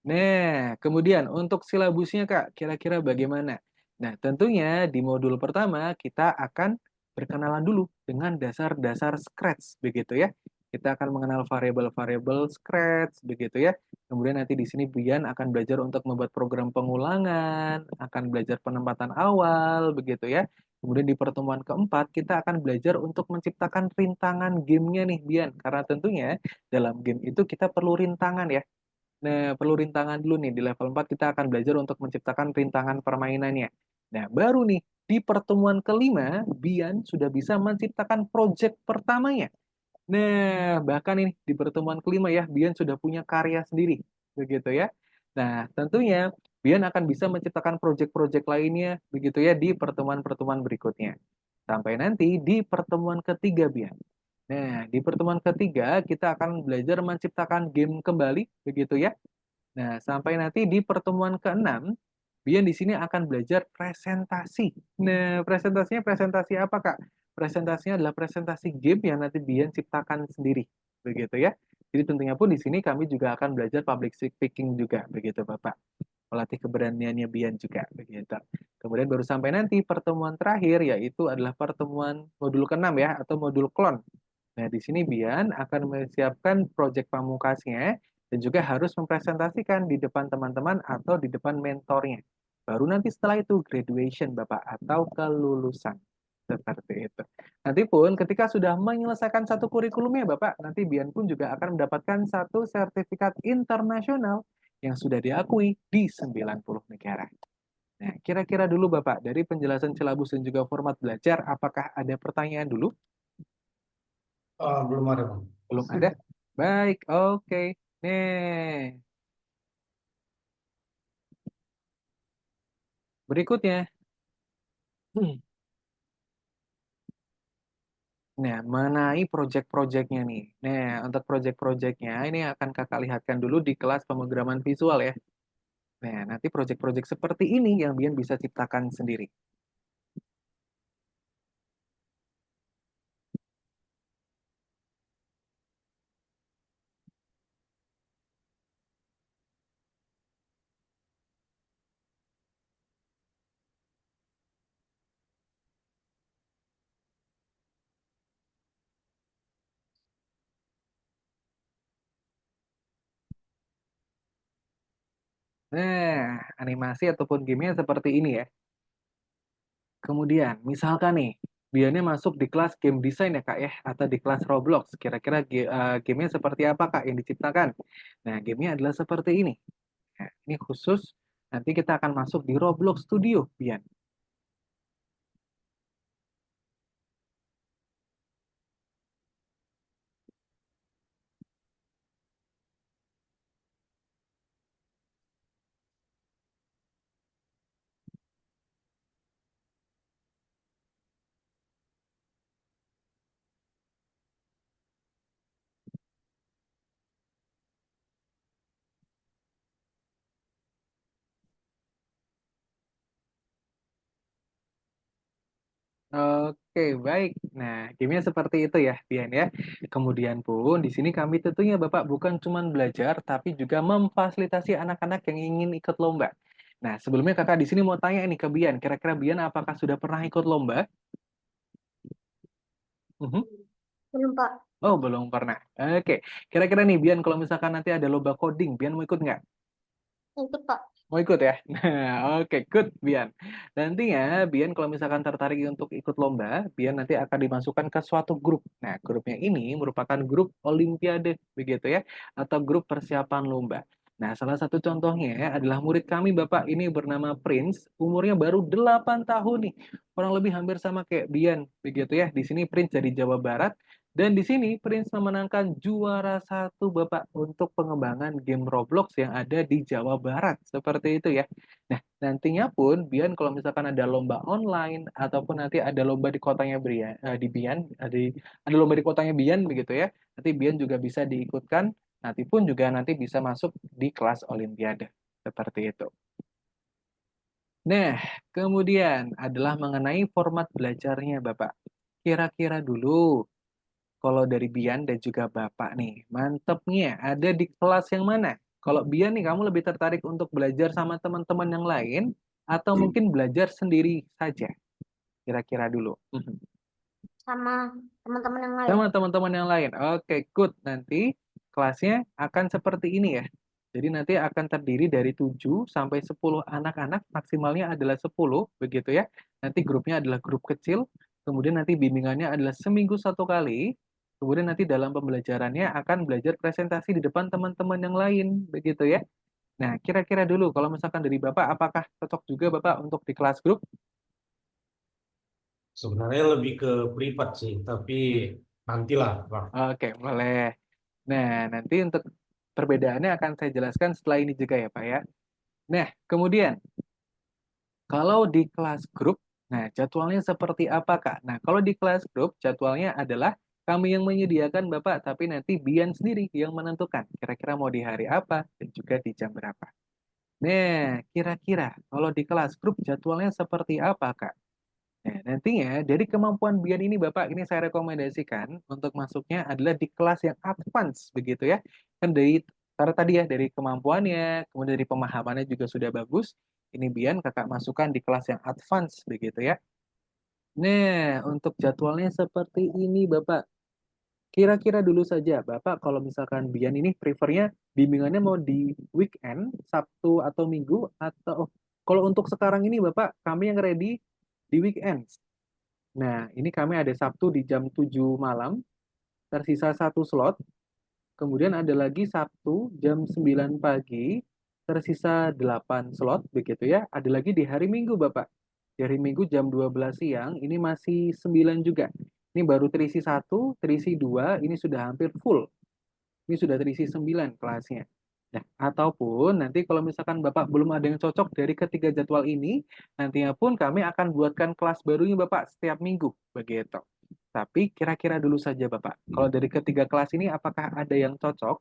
Nah, kemudian untuk silabusnya, Kak, kira-kira bagaimana? Nah, tentunya di modul pertama kita akan berkenalan dulu dengan dasar-dasar Scratch, begitu ya. Kita akan mengenal variabel-variabel Scratch, begitu ya. Kemudian nanti di sini Bian akan belajar untuk membuat program pengulangan, akan belajar penempatan awal, begitu ya. Kemudian di pertemuan keempat, kita akan belajar untuk menciptakan rintangan gamenya nih, Bian. Karena tentunya dalam game itu kita perlu rintangan ya. Nah, perlu rintangan dulu nih. Di level 4 kita akan belajar untuk menciptakan rintangan permainannya. Nah, baru nih, di pertemuan kelima, Bian sudah bisa menciptakan project pertamanya. Nah, bahkan ini di pertemuan kelima ya, Bian sudah punya karya sendiri. Begitu ya. Nah, tentunya Bian akan bisa menciptakan project-project lainnya, begitu ya, di pertemuan-pertemuan berikutnya. Sampai nanti di pertemuan ketiga, Bian. Nah, di pertemuan ketiga kita akan belajar menciptakan game kembali, begitu ya. Nah, sampai nanti di pertemuan keenam, Bian di sini akan belajar presentasi. Nah, presentasinya presentasi apa, Kak? Presentasinya adalah presentasi game yang nanti Bian ciptakan sendiri, begitu ya. Jadi tentunya pun di sini kami juga akan belajar public speaking juga, begitu Bapak. Melatih keberaniannya Bian juga, begitu. Kemudian baru sampai nanti pertemuan terakhir, yaitu adalah pertemuan modul keenam ya, atau modul klon. Nah, di sini Bian akan menyiapkan proyek pamungkasnya dan juga harus mempresentasikan di depan teman-teman atau di depan mentornya. Baru nanti setelah itu graduation Bapak atau kelulusan. Seperti itu. Nanti pun ketika sudah menyelesaikan satu kurikulumnya Bapak, nanti Bian pun juga akan mendapatkan satu sertifikat internasional yang sudah diakui di 90 negara. Nah, kira-kira dulu Bapak, dari penjelasan silabus dan juga format belajar, apakah ada pertanyaan dulu? belum ada bang. Belum ada? Baik, oke. Nih, berikutnya. Hmm. Nah, mengenai proyek-proyeknya nih. Nah, untuk proyek-proyeknya ini akan kakak lihatkan dulu di kelas pemrograman visual ya. Nah, nanti proyek-proyek seperti ini yang Bian bisa ciptakan sendiri. Nah, animasi ataupun gamenya seperti ini ya. Kemudian, misalkan nih, Biannya masuk di kelas game design ya Kak ya, atau di kelas Roblox. Kira-kira gamenya seperti apa Kak yang diciptakan? Nah, gamenya adalah seperti ini. Nah, ini khusus, nanti kita akan masuk di Roblox Studio, Bian. Oke, baik. Nah, gamenya seperti itu ya, Bian ya. Kemudian pun di sini kami tentunya Bapak bukan cuma belajar, tapi juga memfasilitasi anak-anak yang ingin ikut lomba. Nah, sebelumnya Kakak di sini mau tanya nih ke Bian, kira-kira Bian apakah sudah pernah ikut lomba? Mhm. Belum, Pak. Oh, belum pernah. Oke, kira-kira nih Bian kalau misalkan nanti ada lomba coding, Bian mau ikut nggak? Ikut, Pak. Mau ikut ya? Nah, oke, good, Bian. Nantinya, Bian kalau misalkan tertarik untuk ikut lomba, Bian nanti akan dimasukkan ke suatu grup. Nah, grupnya ini merupakan grup Olimpiade, begitu ya, atau grup persiapan lomba. Nah, salah satu contohnya adalah murid kami, Bapak, ini bernama Prince, umurnya baru 8 tahun nih. Kurang lebih hampir sama kayak Bian, begitu ya. Di sini Prince dari Jawa Barat, dan di sini Prince memenangkan juara satu Bapak untuk pengembangan game Roblox yang ada di Jawa Barat. Seperti itu ya. Nah, nantinya pun Bian kalau misalkan ada lomba online ataupun nanti ada lomba di kotanya Brian, di Bian, ada lomba di kotanya Bian begitu ya. Nanti Bian juga bisa diikutkan, nanti pun juga nanti bisa masuk di kelas Olimpiade. Seperti itu. Nah, kemudian adalah mengenai format belajarnya Bapak. Kira-kira dulu kalau dari Bian dan juga Bapak nih, mantepnya ada di kelas yang mana? Kalau Bian nih, kamu lebih tertarik untuk belajar sama teman-teman yang lain atau mungkin belajar sendiri saja? Kira-kira dulu. Sama teman-teman yang lain. Sama teman-teman yang lain. Oke, good. Nanti kelasnya akan seperti ini ya. Jadi nanti akan terdiri dari 7 sampai 10 anak-anak, maksimalnya adalah 10, begitu ya. Nanti grupnya adalah grup kecil, kemudian nanti bimbingannya adalah seminggu satu kali, kemudian nanti dalam pembelajarannya akan belajar presentasi di depan teman-teman yang lain, begitu ya. Nah, kira-kira dulu kalau misalkan dari Bapak, apakah cocok juga Bapak untuk di kelas grup? Sebenarnya lebih ke privat sih, tapi nantilah, Bang. Oke, boleh. Nah, nanti untuk perbedaannya akan saya jelaskan setelah ini juga ya, Pak ya. Nah, kemudian kalau di kelas grup, nah jadwalnya seperti apa, Kak? Nah, kalau di kelas grup, jadwalnya adalah kami yang menyediakan Bapak, tapi nanti Bian sendiri yang menentukan kira-kira mau di hari apa dan juga di jam berapa. Nah, kira-kira kalau di kelas grup jadwalnya seperti apa, Kak? Nah, nantinya dari kemampuan Bian ini Bapak, ini saya rekomendasikan untuk masuknya adalah di kelas yang advance begitu ya. Kan dari karena tadi ya dari kemampuannya, kemudian dari pemahamannya juga sudah bagus. Ini Bian Kakak masukkan di kelas yang advance begitu ya. Nah, untuk jadwalnya seperti ini Bapak. Kira-kira dulu saja Bapak kalau misalkan Bian ini prefernya bimbingannya mau di weekend, Sabtu atau Minggu atau kalau untuk sekarang ini Bapak kami yang ready di weekend. Nah, ini kami ada Sabtu di jam 7 malam, tersisa satu slot. Kemudian ada lagi Sabtu jam 9 pagi, tersisa 8 slot, begitu ya. Ada lagi di hari Minggu, Bapak. Di hari Minggu jam 12 siang, ini masih 9 juga. Ini baru terisi satu, terisi dua, ini sudah hampir full. Ini sudah terisi 9 kelasnya. Nah, ataupun nanti kalau misalkan Bapak belum ada yang cocok dari ketiga jadwal ini, nantinya pun kami akan buatkan kelas barunya Bapak setiap minggu, begitu. Tapi kira-kira dulu saja Bapak, kalau dari ketiga kelas ini apakah ada yang cocok?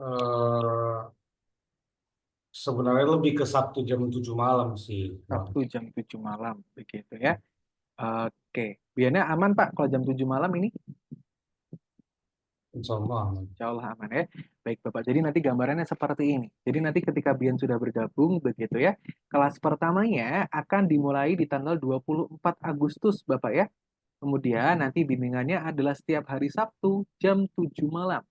Eh, Sebenarnya lebih ke Sabtu jam 7 malam sih, Bang. Sabtu jam 7 malam, begitu ya. Oke, biarnya aman Pak kalau jam 7 malam ini? Insya Allah. Insya Allah aman ya. Baik Bapak, jadi nanti gambarannya seperti ini. Jadi nanti ketika Bian sudah bergabung, begitu ya, kelas pertamanya akan dimulai di tanggal 24 Agustus Bapak ya. Kemudian nanti bimbingannya adalah setiap hari Sabtu jam 7 malam.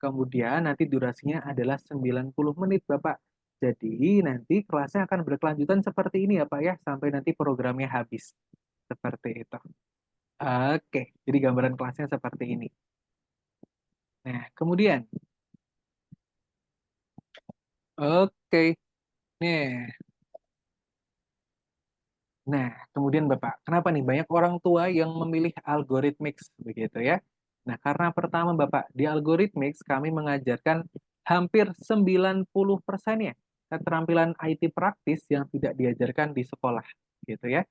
Kemudian nanti durasinya adalah 90 menit, Bapak. Jadi nanti kelasnya akan berkelanjutan seperti ini ya, Pak ya, sampai nanti programnya habis. Seperti itu. Oke, jadi gambaran kelasnya seperti ini. Nah, kemudian, oke, nih. Nah, kemudian Bapak, kenapa nih banyak orang tua yang memilih algorithmics begitu ya? Nah, karena pertama Bapak, di algorithmics kami mengajarkan hampir 90% ya keterampilan IT praktis yang tidak diajarkan di sekolah gitu ya.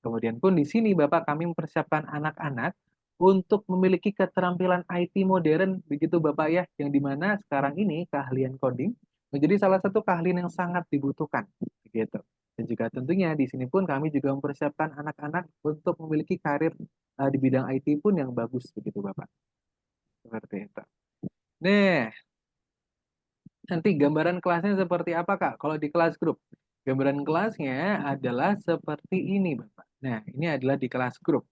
Kemudian pun di sini Bapak kami mempersiapkan anak-anak untuk memiliki keterampilan IT modern begitu Bapak ya, yang dimana sekarang ini keahlian coding menjadi salah satu keahlian yang sangat dibutuhkan begitu. Dan juga tentunya di sini pun kami juga mempersiapkan anak-anak untuk memiliki karir di bidang IT pun yang bagus begitu Bapak. Seperti itu. Nah, nanti gambaran kelasnya seperti apa Kak? Kalau di kelas grup, gambaran kelasnya adalah seperti ini Bapak. Nah, ini adalah di kelas grup.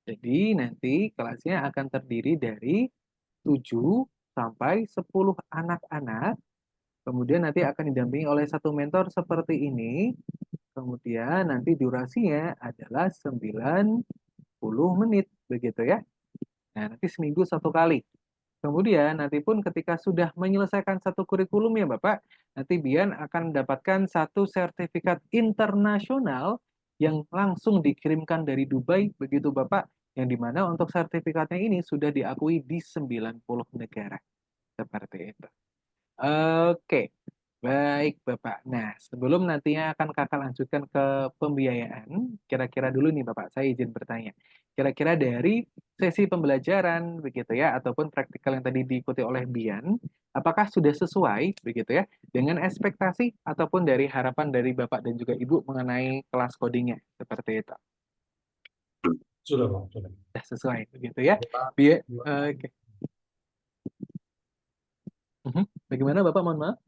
Jadi nanti kelasnya akan terdiri dari 7 sampai 10 anak-anak. Kemudian nanti akan didampingi oleh satu mentor seperti ini. Kemudian nanti durasinya adalah 90 menit, begitu ya. Nah, nanti seminggu satu kali. Kemudian nanti pun ketika sudah menyelesaikan satu kurikulum ya Bapak, nanti Bian akan mendapatkan satu sertifikat internasional yang langsung dikirimkan dari Dubai, begitu Bapak, yang dimana untuk sertifikatnya ini sudah diakui di 90 negara. Seperti itu. Oke, baik Bapak. Nah, sebelum nantinya akan Kakak lanjutkan ke pembiayaan, kira-kira dulu nih Bapak, saya izin bertanya. Kira-kira dari sesi pembelajaran begitu ya, ataupun praktikal yang tadi diikuti oleh Bian, apakah sudah sesuai begitu ya dengan ekspektasi ataupun dari harapan dari Bapak dan juga Ibu mengenai kelas codingnya seperti itu? Sudah Bang, sudah. Sudah sesuai begitu ya. Kita- Oke. Bagaimana Bapak, mohon maaf?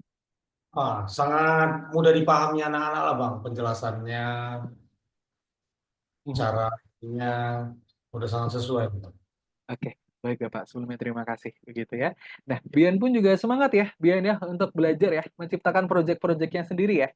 Sangat mudah dipahami anak-anak lah Bang, penjelasannya, Mhm. caranya, udah sangat sesuai. Oke, baik Bapak. Sebelumnya terima kasih begitu ya. Nah, Bian pun juga semangat ya, Bian ya untuk belajar ya, menciptakan proyek-proyeknya sendiri ya.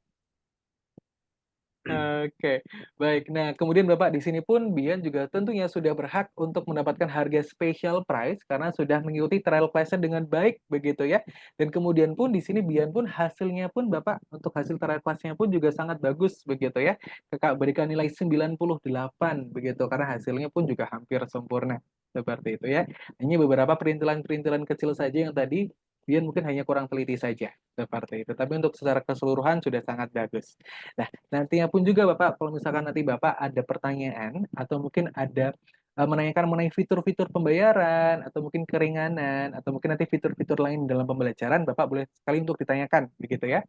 Oke, baik. Nah, kemudian Bapak di sini pun Bian juga tentunya sudah berhak untuk mendapatkan harga special price karena sudah mengikuti trial class-nya dengan baik begitu ya. Dan kemudian pun di sini Bian pun hasilnya pun Bapak untuk hasil trial class-nya pun juga sangat bagus begitu ya. Kakak berikan nilai 98 begitu karena hasilnya pun juga hampir sempurna. Seperti itu ya. Hanya beberapa perintilan-perintilan kecil saja yang tadi Bian mungkin hanya kurang teliti saja. Seperti itu. Tapi untuk secara keseluruhan sudah sangat bagus. Nah, nantinya pun juga Bapak, kalau misalkan nanti Bapak ada pertanyaan atau mungkin ada menanyakan mengenai fitur-fitur pembayaran atau mungkin keringanan atau mungkin nanti fitur-fitur lain dalam pembelajaran, Bapak boleh sekali untuk ditanyakan, begitu ya.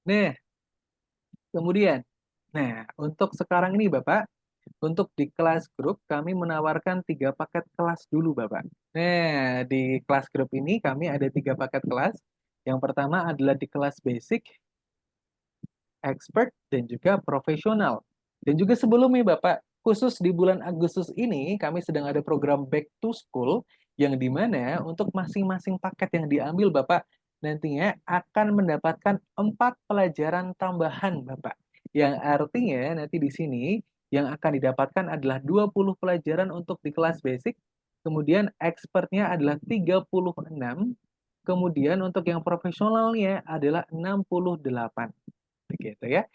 Nah, kemudian, nah untuk sekarang ini Bapak, untuk di kelas grup kami menawarkan 3 paket kelas dulu Bapak. Nah, di kelas grup ini kami ada 3 paket kelas. Yang pertama adalah di kelas basic, expert, dan juga profesional. Dan juga sebelumnya Bapak, khusus di bulan Agustus ini kami sedang ada program Back to School yang dimana untuk masing-masing paket yang diambil Bapak nantinya akan mendapatkan 4 pelajaran tambahan Bapak. Yang artinya nanti di sini yang akan didapatkan adalah 20 pelajaran untuk di kelas basic, kemudian expertnya adalah 36, kemudian untuk yang profesionalnya adalah 68 begitu ya.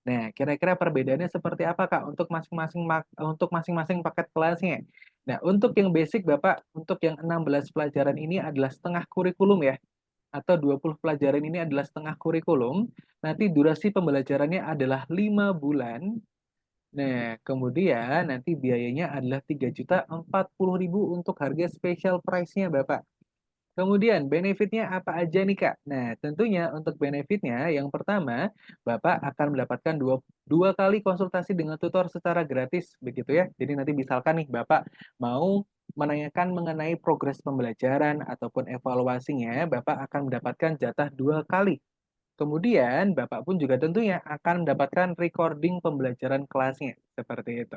Nah, kira-kira perbedaannya seperti apa, Kak, untuk masing-masing paket kelasnya? Nah, untuk yang basic, Bapak, untuk yang 16 pelajaran ini adalah setengah kurikulum ya, atau 20 pelajaran ini adalah setengah kurikulum. Nanti durasi pembelajarannya adalah 5 bulan. Nah, kemudian nanti biayanya adalah 3.040.000 untuk harga special price-nya, Bapak. Kemudian benefitnya apa aja nih Kak? Nah tentunya untuk benefitnya yang pertama Bapak akan mendapatkan dua kali konsultasi dengan tutor secara gratis begitu ya. Jadi nanti misalkan nih Bapak mau menanyakan mengenai progres pembelajaran ataupun evaluasinya, Bapak akan mendapatkan jatah 2 kali. Kemudian Bapak pun juga tentunya akan mendapatkan recording pembelajaran kelasnya seperti itu.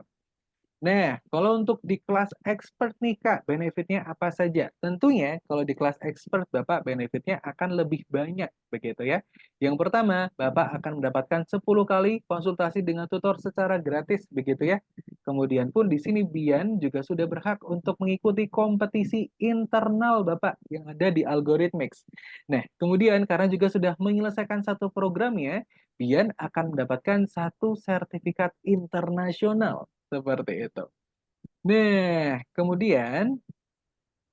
Nah, kalau untuk di kelas expert nih Kak, benefitnya apa saja? Tentunya kalau di kelas expert Bapak benefitnya akan lebih banyak begitu ya. Yang pertama, Bapak akan mendapatkan 10 kali konsultasi dengan tutor secara gratis begitu ya. Kemudian pun di sini Bian juga sudah berhak untuk mengikuti kompetisi internal Bapak yang ada di Algorithmics. Nah, kemudian karena juga sudah menyelesaikan satu programnya, Bian akan mendapatkan satu sertifikat internasional. Seperti itu. Nah, kemudian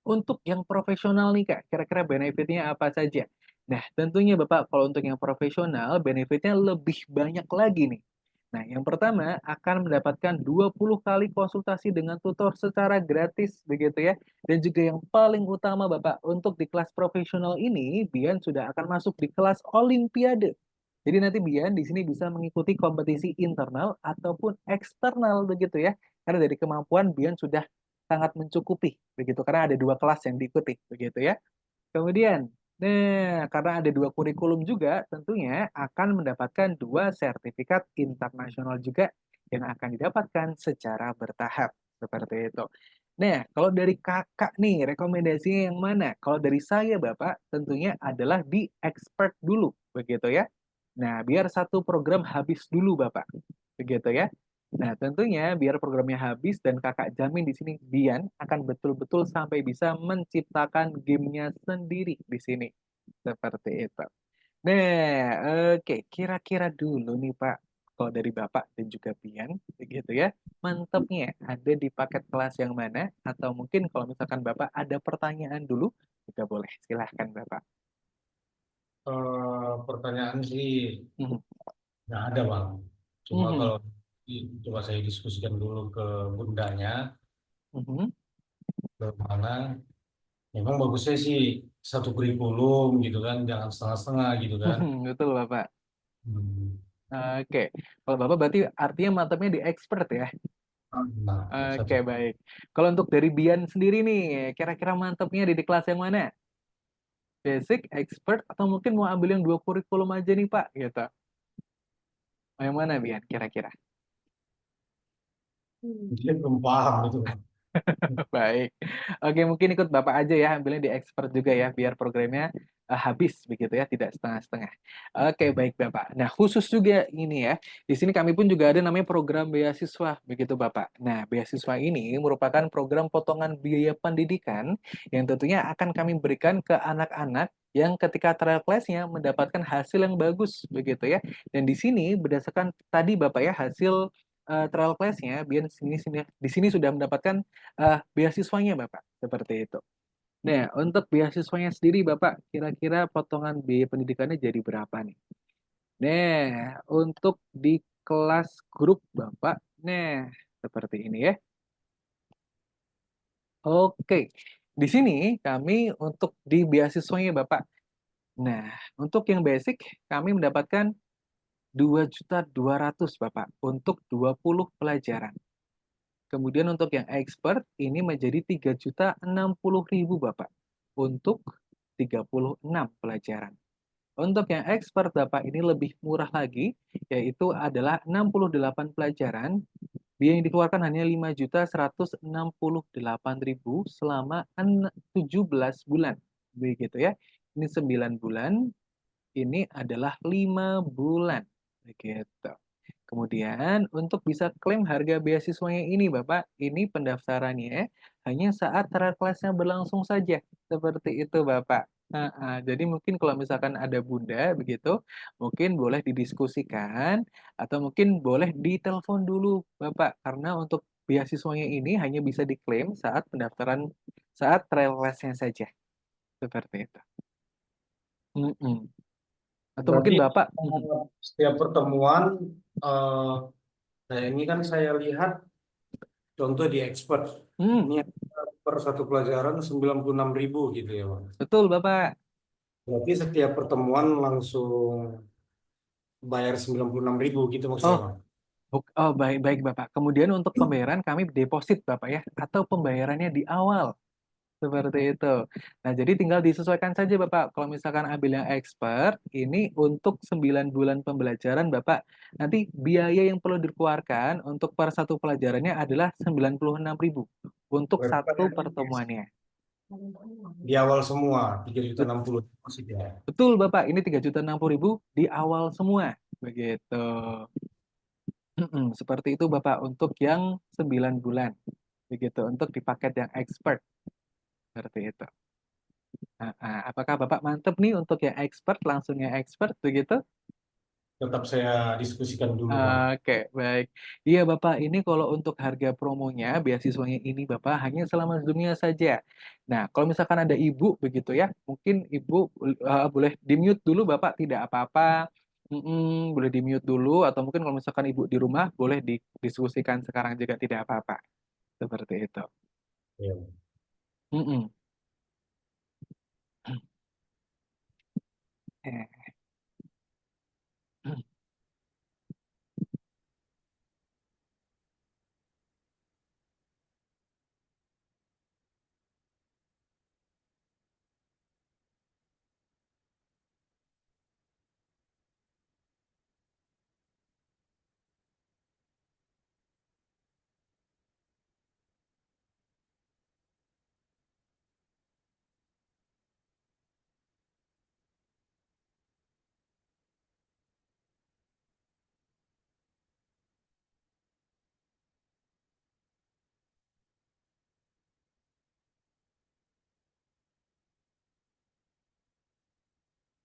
untuk yang profesional nih Kak, kira-kira benefitnya apa saja? Nah, tentunya Bapak kalau untuk yang profesional benefitnya lebih banyak lagi nih. Nah, yang pertama akan mendapatkan 20 kali konsultasi dengan tutor secara gratis begitu ya. Dan juga yang paling utama Bapak, untuk di kelas profesional ini Bian sudah akan masuk di kelas olimpiade. Jadi nanti Bian di sini bisa mengikuti kompetisi internal ataupun eksternal begitu ya. Karena dari kemampuan Bian sudah sangat mencukupi begitu karena ada dua kelas yang diikuti begitu ya. Kemudian, nah karena ada dua kurikulum juga, tentunya akan mendapatkan dua sertifikat internasional juga yang akan didapatkan secara bertahap seperti itu. Nah, kalau dari kakak nih, rekomendasinya yang mana? Kalau dari saya, Bapak, tentunya adalah di expert dulu, begitu ya. Nah, biar satu program habis dulu, Bapak. Begitu ya. Nah, tentunya biar programnya habis dan kakak jamin di sini Bian akan betul-betul sampai bisa menciptakan gamenya sendiri di sini. Seperti itu. Nah, oke. Kira-kira dulu nih Pak, kalau dari Bapak dan juga Bian, begitu ya, mantepnya ada di paket kelas yang mana? Atau mungkin kalau misalkan Bapak ada pertanyaan dulu, juga boleh. Silahkan Bapak. Pertanyaan sih Mhm. nggak ada bang. Cuma Mhm. kalau coba saya diskusikan dulu ke bundanya, Mhm. ke mana. Memang bagusnya sih satu kurikulum gitu kan, jangan setengah-setengah gitu kan. Betul Bapak. Hmm. Oke. Kalau Bapak berarti artinya mantapnya di expert ya? Nah, Oke, satu. baik. Kalau untuk dari Bian sendiri nih, kira-kira mantapnya di kelas yang mana? Basic, expert, atau mungkin mau ambil yang dua kurikulum aja nih, Pak? Gitu. Mau yang mana, Bian, kira-kira? Dia belum paham itu. Baik. Oke, mungkin ikut Bapak aja ya, ambilnya di expert juga ya, biar programnya habis begitu ya, tidak setengah-setengah. Oke, baik Bapak. Nah, khusus juga ini ya, di sini kami pun juga ada namanya program beasiswa begitu Bapak. Nah, beasiswa ini merupakan program potongan biaya pendidikan yang tentunya akan kami berikan ke anak-anak yang ketika trial class-nya mendapatkan hasil yang bagus begitu ya. Dan di sini berdasarkan tadi Bapak ya hasil trial class-nya, biar di sini sudah mendapatkan beasiswanya Bapak, seperti itu. Nah, untuk beasiswanya sendiri Bapak, kira-kira potongan biaya pendidikannya jadi berapa nih? Nah, untuk di kelas grup Bapak, nah seperti ini ya. Oke, di sini kami untuk di beasiswanya Bapak. Nah, untuk yang basic kami mendapatkan 2.200.000 Bapak untuk 20 pelajaran. Kemudian untuk yang expert ini menjadi 3.060.000 Bapak untuk 36 pelajaran. Untuk yang expert Bapak ini lebih murah lagi, yaitu adalah 68 pelajaran. Biaya yang dikeluarkan hanya 5.168.000 selama 17 bulan. Begitu ya. Ini 9 bulan, ini adalah 5 bulan. Begitu. Kemudian untuk bisa klaim harga beasiswanya ini Bapak, ini pendaftarannya hanya saat trial kelasnya berlangsung saja. Seperti itu Bapak. Jadi mungkin kalau misalkan ada Bunda begitu, mungkin boleh didiskusikan atau mungkin boleh ditelepon dulu Bapak. Karena untuk beasiswanya ini hanya bisa diklaim saat pendaftaran, saat trial kelasnya saja. Seperti itu. Mm-mm. Atau Berarti mungkin Bapak, setiap pertemuan, eh, nah ini kan saya lihat contoh di expert. hmm, Ini per satu pelajaran 96.000 gitu ya, Bang. betul Bapak. Berarti setiap pertemuan langsung bayar 96.000 gitu maksudnya, Oh, Bang. Oh, baik-baik Bapak. Kemudian untuk pembayaran kami deposit Bapak ya, atau pembayarannya di awal. Seperti itu. Nah, jadi tinggal disesuaikan saja Bapak. Kalau misalkan ambil yang expert, ini untuk 9 bulan pembelajaran Bapak, nanti biaya yang perlu dikeluarkan untuk per satu pelajarannya adalah 96.000 untuk Berarti kan satu ini pertemuannya. di awal semua 3.060 maksudnya. Betul Bapak, ini 3.060.000 di awal semua. Begitu. Seperti itu Bapak untuk yang 9 bulan. Begitu, untuk di paket yang expert. Seperti itu. Apakah Bapak mantep nih untuk yang expert, langsung yang expert begitu? Tetap saya diskusikan dulu, Bang. Oke, baik. Iya Bapak, ini kalau untuk harga promonya, beasiswanya ini Bapak hanya selama dunia saja. Nah, kalau misalkan ada Ibu begitu ya, mungkin Ibu boleh di-mute dulu Bapak, tidak apa-apa. Boleh di-mute dulu, atau mungkin kalau misalkan Ibu di rumah, boleh didiskusikan sekarang juga tidak apa-apa. Seperti itu. Ya. Mm-mm. Eh.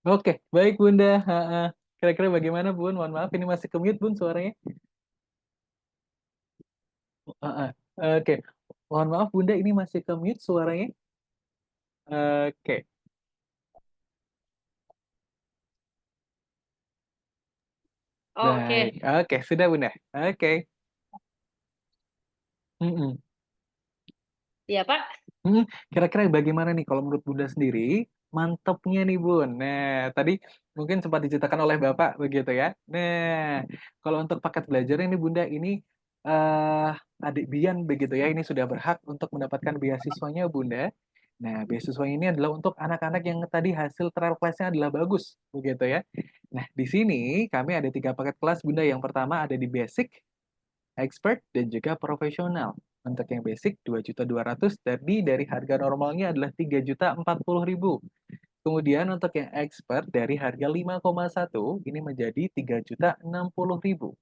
Oke, baik Bunda. Kira-kira bagaimana Bun? Mohon maaf, ini masih ke-mute Bun suaranya. Heeh. Oke, mohon maaf Bunda, ini masih ke-mute suaranya. Oke, baik. Oke, Oke, sudah Bunda. Oke. Mm-mm. iya Pak. Kira-kira bagaimana nih kalau menurut Bunda sendiri mantepnya nih Bun? Nah, tadi mungkin sempat diceritakan oleh Bapak begitu ya. Nah, kalau untuk paket belajar ini Bunda ini adik Bian begitu ya, ini sudah berhak untuk mendapatkan beasiswanya Bunda. Nah, beasiswa ini adalah untuk anak-anak yang tadi hasil trial kelasnya adalah bagus begitu ya. Nah, di sini kami ada 3 paket kelas Bunda. Yang pertama ada di basic, expert, dan juga profesional. Untuk yang basic 2.200.000, tadi dari harga normalnya adalah 3.040.000. Kemudian untuk yang expert dari harga 5,1 ini menjadi 3.060.000.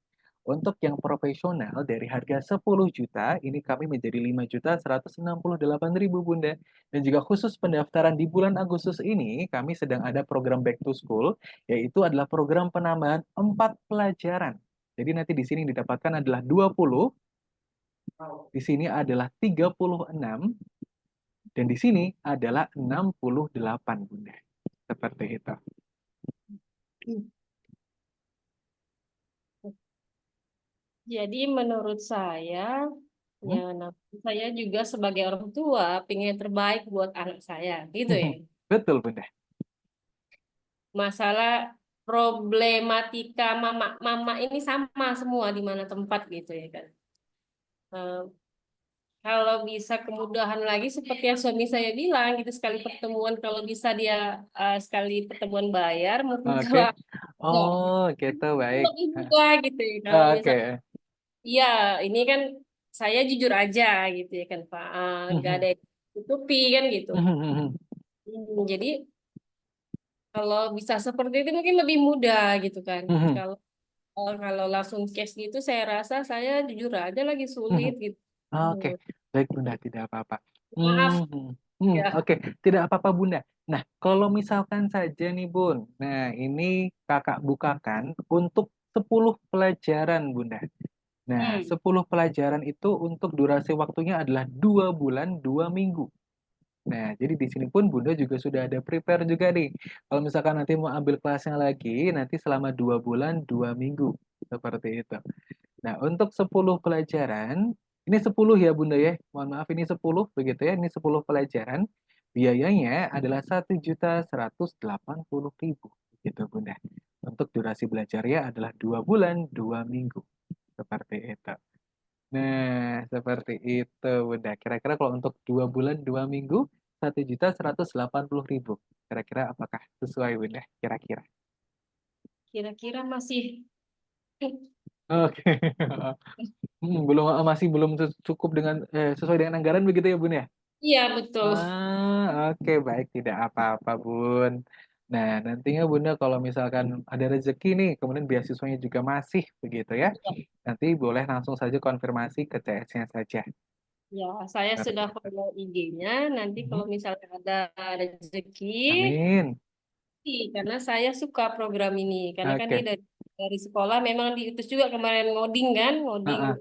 Untuk yang profesional dari harga 10 juta ini kami menjadi 5.168.000 Bunda. Dan juga khusus pendaftaran di bulan Agustus ini kami sedang ada program back to school, yaitu adalah program penambahan 4 pelajaran. Jadi nanti di sini didapatkan adalah 20, di sini adalah 36, dan di sini adalah 68 Bunda. Seperti itu. Jadi menurut saya, Hmm? ya saya juga sebagai orang tua pengen terbaik buat anak saya, gitu ya. Betul Bunda. Masalah problematika mama ini sama semua di mana tempat gitu ya kan. Eh, Kalau bisa kemudahan lagi seperti yang suami saya bilang gitu, sekali pertemuan kalau bisa dia sekali pertemuan bayar, mungkin Oke. kalau ya, Oh, gitu baik. lebih mudah gitu ya. Kalau Oke. misal iya, ini kan saya jujur aja gitu ya kan Pak. Nggak ada yang tutupi kan gitu. Jadi kalau bisa seperti itu mungkin lebih mudah gitu kan. Kalau kalau langsung cash gitu saya rasa saya jujur aja lagi sulit gitu. Oke, Hmm, baik Bunda, tidak apa-apa. Maaf ya. Oke, tidak apa-apa Bunda. Nah, kalau misalkan saja nih Bun, nah ini kakak bukakan untuk 10 pelajaran Bunda. Nah, Hmm. 10 pelajaran itu untuk durasi waktunya adalah 2 bulan, 2 minggu. Nah, jadi di sini pun Bunda juga sudah ada prepare juga nih. Kalau misalkan nanti mau ambil kelasnya lagi, nanti selama 2 bulan, 2 minggu. Seperti itu. Nah, untuk 10 pelajaran, ini 10 ya Bunda ya. Mohon maaf ini 10 begitu ya. Ini 10 pelajaran. Biayanya adalah 1.180.000 gitu Bunda. Untuk durasi belajarnya adalah 2 bulan, 2 minggu. Seperti itu. Nah, seperti itu Bunda. Kira-kira kalau untuk 2 bulan, 2 minggu, 1.180.000. Kira-kira apakah sesuai Bunda? Kira-kira. Kira-kira masih Oke. Belum masih belum cukup dengan sesuai dengan anggaran begitu ya Bun ya? iya betul. Oke, baik, tidak apa-apa, Bun. Nah, nantinya Bunda kalau misalkan ada rezeki nih, kemudian beasiswanya juga masih begitu ya, nanti boleh langsung saja konfirmasi ke CS-nya saja. Ya, saya Seperti sudah itu. follow IG-nya. Nanti kalau Mhm. misalnya ada rezeki, Amin. karena saya suka program ini. Karena kan dia Oke. dari sekolah memang diutus juga kemarin ngoding kan, ngoding Ah,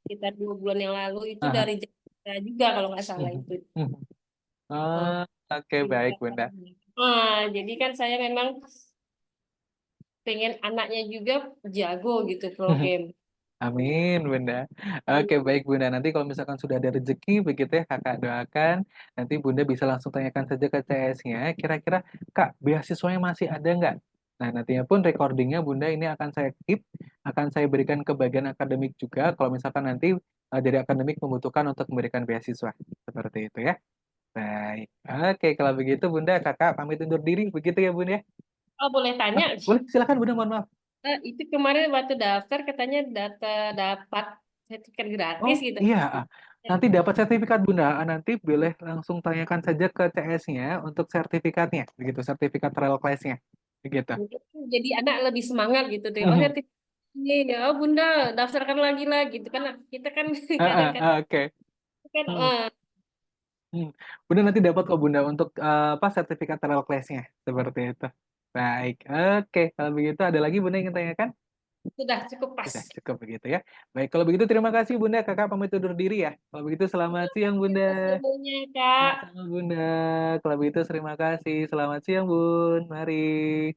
sekitar 2 bulan yang lalu itu ah, dari Jakarta juga kalau nggak salah mhm, itu. mhm. Nah, Oke, baik, Bunda. jadi kan saya memang pengen anaknya juga jago gitu program. Amin, Bunda. Oke, baik, Bunda. Nanti kalau misalkan sudah ada rezeki, begitu ya, Kakak doakan. Nanti Bunda bisa langsung tanyakan saja ke CS-nya. Kira-kira, Kak, beasiswanya masih ada nggak? Nah, nantinya pun recordingnya Bunda ini akan saya keep, akan saya berikan ke bagian akademik juga. Kalau misalkan nanti dari akademik membutuhkan untuk memberikan beasiswa. Seperti itu ya. Baik. Oke, kalau begitu Bunda, Kakak pamit undur diri. Begitu ya, Bunda? Oh, boleh tanya? Boleh, silakan Bunda, mohon maaf. Itu kemarin waktu daftar katanya dapat sertifikat gratis Oh gitu. iya, nanti dapat sertifikat Bunda. Nanti boleh langsung tanyakan saja ke CS-nya untuk sertifikatnya, begitu, sertifikat trail class-nya, begitu. Mungkin jadi anak lebih semangat gitu tuh. Oh, Mhm. sertifikat ini, oh Bunda, daftarkan lagi lah gitu kan. Kita kan kadang-kadang Oke. kan Mhm. Mhm. Bunda nanti dapat kok Bunda untuk apa sertifikat trail class-nya, seperti itu. Baik, oke. Kalau begitu ada lagi Bunda yang ingin tanyakan? sudah cukup pas. Sudah cukup begitu ya. Baik, kalau begitu terima kasih Bunda. Kakak pamit undur diri ya. Kalau begitu selamat siang Bunda. Terima kasih banyak, Kak. Sama-sama Bunda. Kalau begitu terima kasih. Selamat siang Bun. Mari.